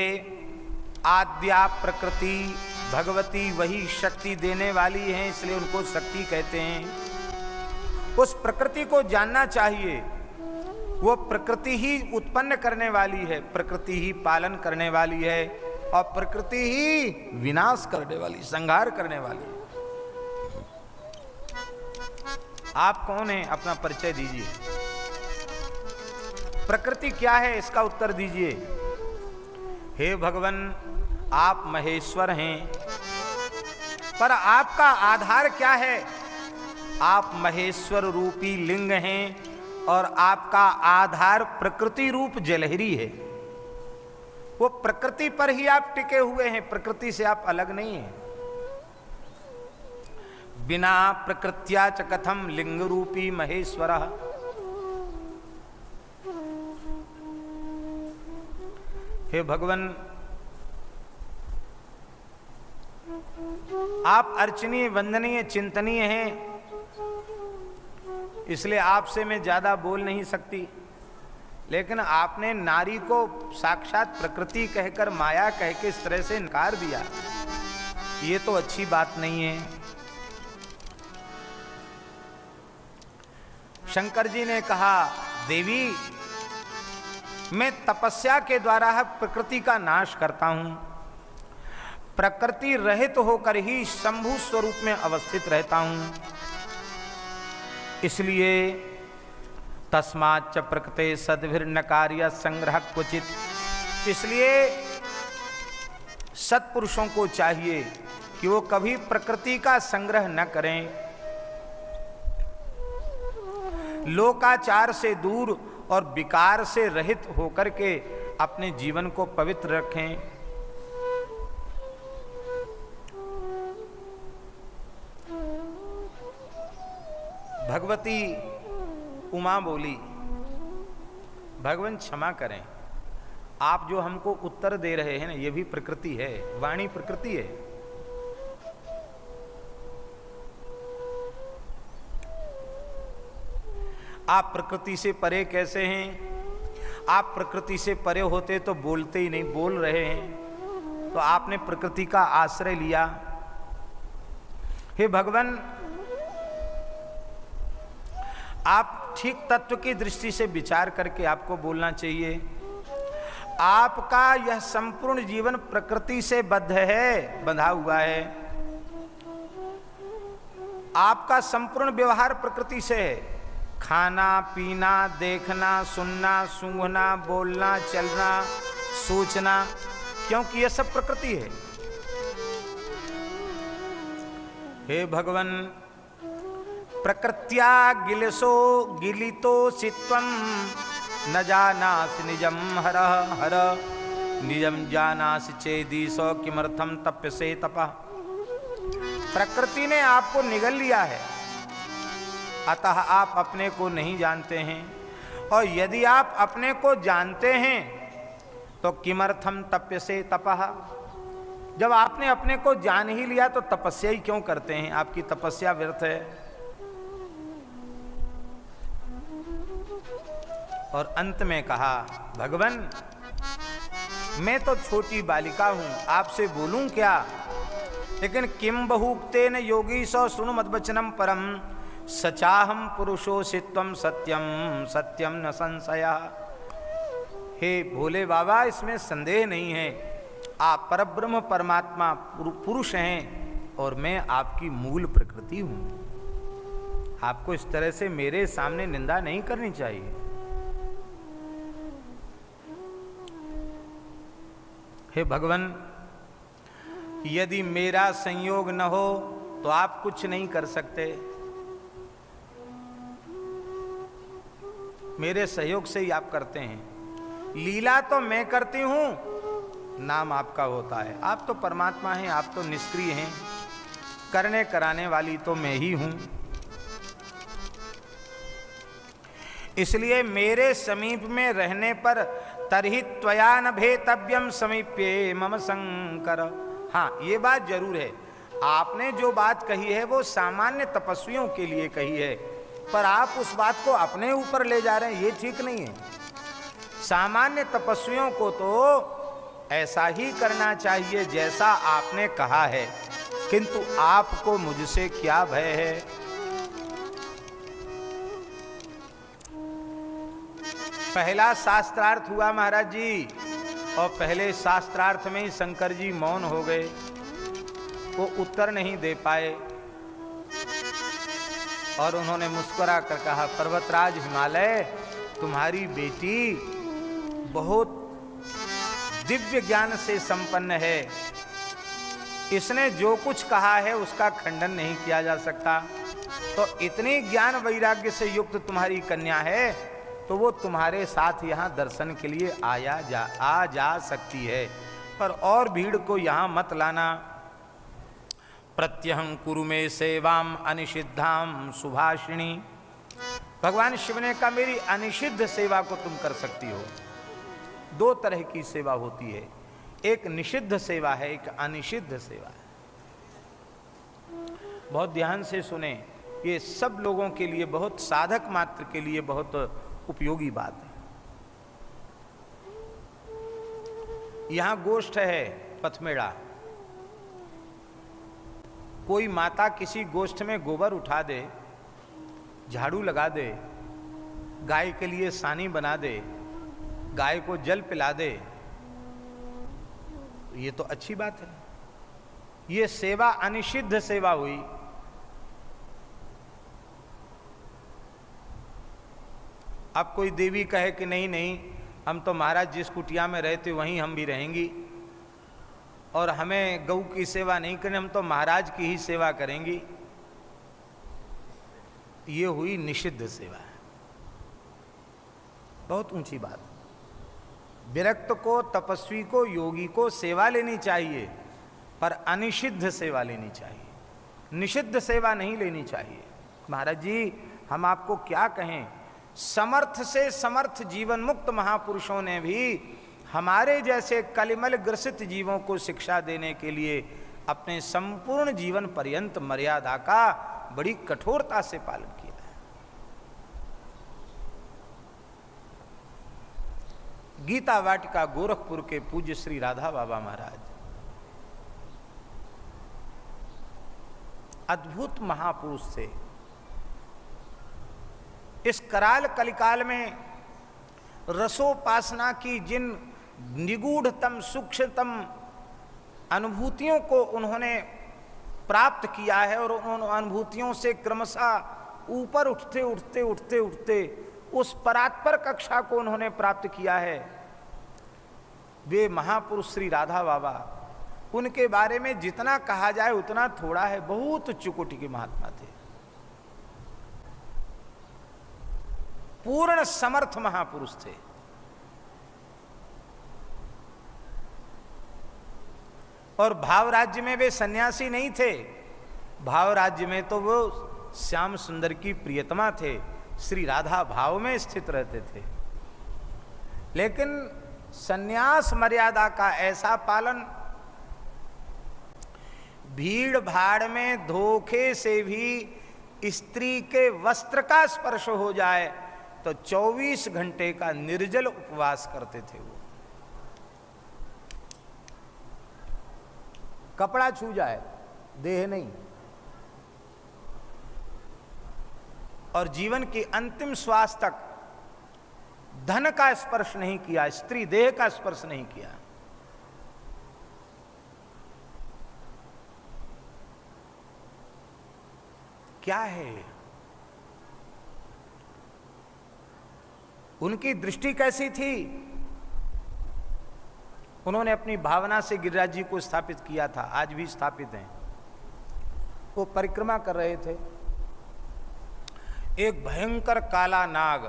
आद्या प्रकृति भगवती वही शक्ति देने वाली है, इसलिए उनको शक्ति कहते हैं। उस प्रकृति को जानना चाहिए। वो प्रकृति ही उत्पन्न करने वाली है, प्रकृति ही पालन करने वाली है और प्रकृति ही विनाश करने वाली, संहार करने वाली है। आप कौन हैं? अपना परिचय दीजिए। प्रकृति क्या है, इसका उत्तर दीजिए। हे भगवान, आप महेश्वर हैं, पर आपका आधार क्या है? आप महेश्वर रूपी लिंग हैं और आपका आधार प्रकृति रूप जलहरी है। वो प्रकृति पर ही आप टिके हुए हैं, प्रकृति से आप अलग नहीं हैं। बिना प्रकृत्या च कथम लिंग रूपी महेश्वरः। हे भगवान, आप अर्चनीय, वंदनीय, चिंतनीय हैं, इसलिए आपसे मैं ज्यादा बोल नहीं सकती। लेकिन आपने नारी को साक्षात प्रकृति कहकर, माया कह के इस तरह से इनकार दिया, ये तो अच्छी बात नहीं है। शंकर जी ने कहा, देवी मैं तपस्या के द्वारा प्रकृति का नाश करता हूं, प्रकृति रहित होकर ही शंभु स्वरूप में अवस्थित रहता हूं, इसलिए तस्माच्च प्रकृते सद्भिर्न कार्य संग्रह क्वचित। इसलिए सत्पुरुषों को चाहिए कि वो कभी प्रकृति का संग्रह न करें, लोकाचार से दूर और विकार से रहित होकर के अपने जीवन को पवित्र रखें। भगवती उमा बोली, भगवान क्षमा करें, आप जो हमको उत्तर दे रहे हैं ना, ये भी प्रकृति है, वाणी प्रकृति है। आप प्रकृति से परे कैसे हैं? आप प्रकृति से परे होते तो बोलते ही नहीं, बोल रहे हैं, तो आपने प्रकृति का आश्रय लिया। हे भगवान, आप ठीक तत्व की दृष्टि से विचार करके आपको बोलना चाहिए। आपका यह संपूर्ण जीवन प्रकृति से बद्ध है, बंधा हुआ है। आपका संपूर्ण व्यवहार प्रकृति से है, खाना पीना, देखना, सुनना, सूंघना, बोलना, चलना, सोचना, क्योंकि यह सब प्रकृति है। हे भगवान, प्रकृत्या गिलितो सित्वं न जानासि निजं हर हर निजं जानासि चेदीसो किमर्थम तप्यसे तपः। प्रकृति ने आपको निगल लिया है, अतः आप अपने को नहीं जानते हैं, और यदि आप अपने को जानते हैं तो किमर्थम तप्यसे तपः। जब आपने अपने को जान ही लिया तो तपस्या ही क्यों करते हैं? आपकी तपस्या व्यर्थ है। और अंत में कहा, भगवान मैं तो छोटी बालिका हूं, आपसे बोलूं क्या? लेकिन किम बहुक्तेन योगी सौ सुनु मद्वचनम परम सचाहम पुरुषोसित्वम सत्यम सत्यम न संशया। हे भोले बाबा, इसमें संदेह नहीं है, आप परब्रह्म परमात्मा पुरुष हैं और मैं आपकी मूल प्रकृति हूं। आपको इस तरह से मेरे सामने निंदा नहीं करनी चाहिए। हे भगवान, यदि मेरा संयोग न हो तो आप कुछ नहीं कर सकते, मेरे सहयोग से ही आप करते हैं। लीला तो मैं करती हूं, नाम आपका होता है। आप तो परमात्मा हैं, आप तो निष्क्रिय हैं, करने कराने वाली तो मैं ही हूं। इसलिए मेरे समीप में रहने पर तरहि त्वया न भेतव्यम समीप्ये मम शंकर। हाँ, ये बात जरूर है, आपने जो बात कही है वो सामान्य तपस्वियों के लिए कही है, पर आप उस बात को अपने ऊपर ले जा रहे हैं, ये ठीक नहीं है। सामान्य तपस्वियों को तो ऐसा ही करना चाहिए जैसा आपने कहा है, किंतु आपको मुझसे क्या भय है? पहला शास्त्रार्थ हुआ महाराज जी, और पहले शास्त्रार्थ में ही शंकर जी मौन हो गए, वो उत्तर नहीं दे पाए। और उन्होंने मुस्कुरा कर कहा, पर्वतराज हिमालय, तुम्हारी बेटी बहुत दिव्य ज्ञान से संपन्न है, इसने जो कुछ कहा है उसका खंडन नहीं किया जा सकता। तो इतनी ज्ञान वैराग्य से युक्त तुम्हारी कन्या है तो वो तुम्हारे साथ यहाँ दर्शन के लिए आ जा सकती है, पर और भीड़ को यहाँ मत लाना। प्रत्यहं कुरु मे सेवाम अनिषिद्धाम सुभाषिणी। भगवान शिव ने कहा मेरी अनिषिद्ध सेवा को तुम कर सकती हो। दो तरह की सेवा होती है, एक निषिद्ध सेवा है, एक अनिषिद्ध सेवा है। बहुत ध्यान से सुने, ये सब लोगों के लिए, बहुत साधक मात्र के लिए बहुत उपयोगी बात है। यहां गोष्ठ है पथमेड़ा, कोई माता किसी गोष्ठ में गोबर उठा दे, झाड़ू लगा दे, गाय के लिए सानी बना दे, गाय को जल पिला दे, ये तो अच्छी बात है। ये सेवा अनिषिद्ध सेवा हुई। अब कोई देवी कहे कि नहीं नहीं, हम तो महाराज जिस कुटिया में रहते वहीं हम भी रहेंगी और हमें गऊ की सेवा नहीं करनी, हम तो महाराज की ही सेवा करेंगी, ये हुई निषिद्ध सेवा। बहुत ऊंची बात। विरक्त को, तपस्वी को, योगी को सेवा लेनी चाहिए, पर अनिषिद्ध सेवा लेनी चाहिए, निषिद्ध सेवा नहीं लेनी चाहिए। महाराज जी हम आपको क्या कहें, समर्थ से समर्थ जीवन मुक्त महापुरुषों ने भी हमारे जैसे कलिमल ग्रसित जीवों को शिक्षा देने के लिए अपने संपूर्ण जीवन पर्यंत मर्यादा का बड़ी कठोरता से पालन किया है। गीता वाटिका गोरखपुर के पूज्य श्री राधा बाबा महाराज अद्भुत महापुरुष थे। इस कराल कलिकाल में रसोपासना की जिन निगूढ़तम सूक्ष्मतम अनुभूतियों को उन्होंने प्राप्त किया है और उन अनुभूतियों से क्रमशः ऊपर उठते उठते उठते उठते उस परात्पर कक्षा को उन्होंने प्राप्त किया है, वे महापुरुष श्री राधा बाबा, उनके बारे में जितना कहा जाए उतना थोड़ा है। बहुत उच्च कोटि के महात्मा थे, पूर्ण समर्थ महापुरुष थे। और भाव राज्य में वे सन्यासी नहीं थे, भाव राज्य में तो वो श्याम सुंदर की प्रियतमा थे, श्री राधा भाव में स्थित रहते थे। लेकिन सन्यास मर्यादा का ऐसा पालन, भीड़ भाड़ में धोखे से भी स्त्री के वस्त्र का स्पर्श हो जाए तो 24 घंटे का निर्जल उपवास करते थे। वो कपड़ा छू जाए, देह नहीं, और जीवन की अंतिम श्वास तक धन का स्पर्श नहीं किया, स्त्री देह का स्पर्श नहीं किया। क्या है उनकी दृष्टि कैसी थी? उन्होंने अपनी भावना से गिरिराज जी को स्थापित किया था, आज भी स्थापित हैं। वो परिक्रमा कर रहे थे, एक भयंकर काला नाग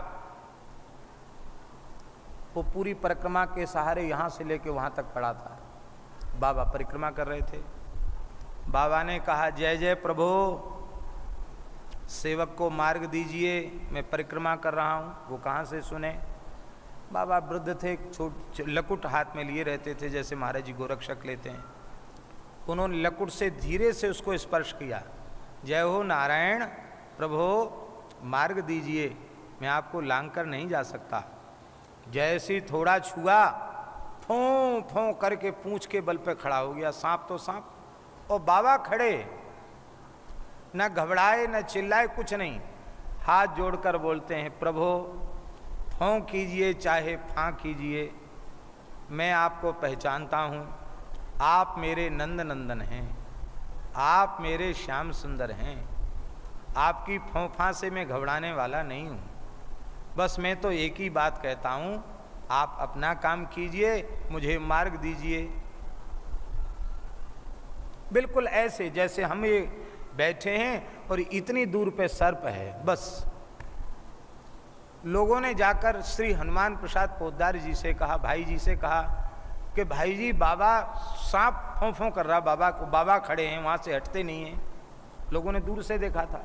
वो पूरी परिक्रमा के सहारे यहां से लेके वहां तक पड़ा था। बाबा परिक्रमा कर रहे थे। बाबा ने कहा, जय जय प्रभु, सेवक को मार्ग दीजिए, मैं परिक्रमा कर रहा हूं। वो कहां से सुने? बाबा वृद्ध थे, लकुट हाथ में लिए रहते थे, जैसे महाराज जी गोरक्षक लेते हैं। उन्होंने लकुट से धीरे से उसको स्पर्श किया। जय हो नारायण, प्रभु मार्ग दीजिए, मैं आपको लांग कर नहीं जा सकता। जैसे थोड़ा छुआ, फों फों करके पूंछ के बल पे खड़ा हो गया। सांप तो सांप, और बाबा खड़े, न घबराए न चिल्लाए, कुछ नहीं, हाथ जोड़कर बोलते हैं, प्रभु फों कीजिए चाहे फां कीजिए, मैं आपको पहचानता हूँ, आप मेरे नंद नंदन हैं, आप मेरे श्याम सुंदर हैं, आपकी फों फां से मैं घबराने वाला नहीं हूँ। बस मैं तो एक ही बात कहता हूँ, आप अपना काम कीजिए, मुझे मार्ग दीजिए। बिल्कुल ऐसे जैसे हम ये बैठे हैं और इतनी दूर पे सर्प है। बस लोगों ने जाकर श्री हनुमान प्रसाद पोद्दार जी से कहा, भाई जी से कहा, कि भाई जी बाबा सांप फों फों कर रहा बाबा को, बाबा खड़े हैं वहाँ से हटते नहीं हैं, लोगों ने दूर से देखा था।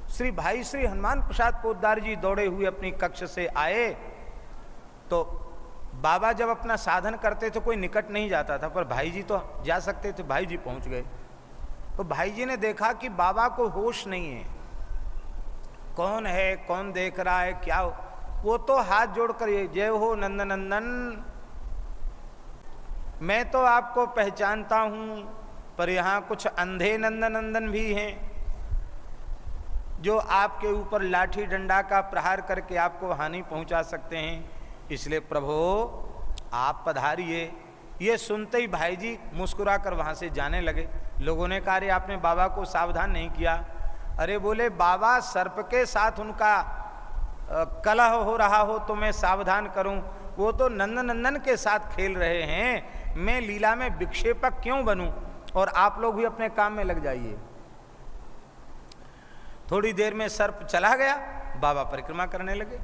श्री हनुमान प्रसाद पोद्दार जी दौड़े हुए अपनी कक्ष से आए, तो बाबा जब अपना साधन करते तो कोई निकट नहीं जाता था, पर भाई जी तो जा सकते थे। भाई जी पहुंच गए, तो भाई जी ने देखा कि बाबा को होश नहीं है, कौन है, कौन देख रहा है, क्या हो। वो तो हाथ जोड़कर ये, जय हो नंदनंदन, मैं तो आपको पहचानता हूं, पर यहाँ कुछ अंधे नंदनंदन भी हैं जो आपके ऊपर लाठी डंडा का प्रहार करके आपको हानि पहुंचा सकते हैं, इसलिए प्रभु आप पधारिए। ये सुनते ही भाई जी मुस्कुराकर वहां से जाने लगे। लोगों ने कहा अरे आपने बाबा को सावधान नहीं किया। अरे बोले बाबा सर्प के साथ उनका कलह हो रहा हो तो मैं सावधान करूं, वो तो नंदनंदन के साथ खेल रहे हैं, मैं लीला में विक्षेपक क्यों बनूं, और आप लोग भी अपने काम में लग जाइए। थोड़ी देर में सर्प चला गया, बाबा परिक्रमा करने लगे।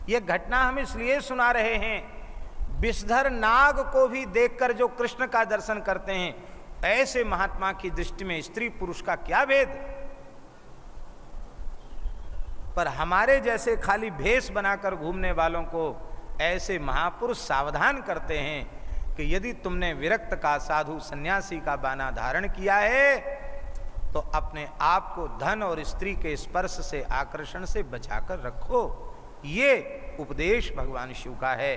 यह घटना हम इसलिए सुना रहे हैं, विषधर नाग को भी देखकर जो कृष्ण का दर्शन करते हैं, ऐसे महात्मा की दृष्टि में स्त्री पुरुष का क्या भेद। पर हमारे जैसे खाली भेष बनाकर घूमने वालों को ऐसे महापुरुष सावधान करते हैं कि यदि तुमने विरक्त का साधु सन्यासी का बाना धारण किया है तो अपने आप को धन और स्त्री के स्पर्श से, आकर्षण से बचाकर रखो। ये उपदेश भगवान शिव का है।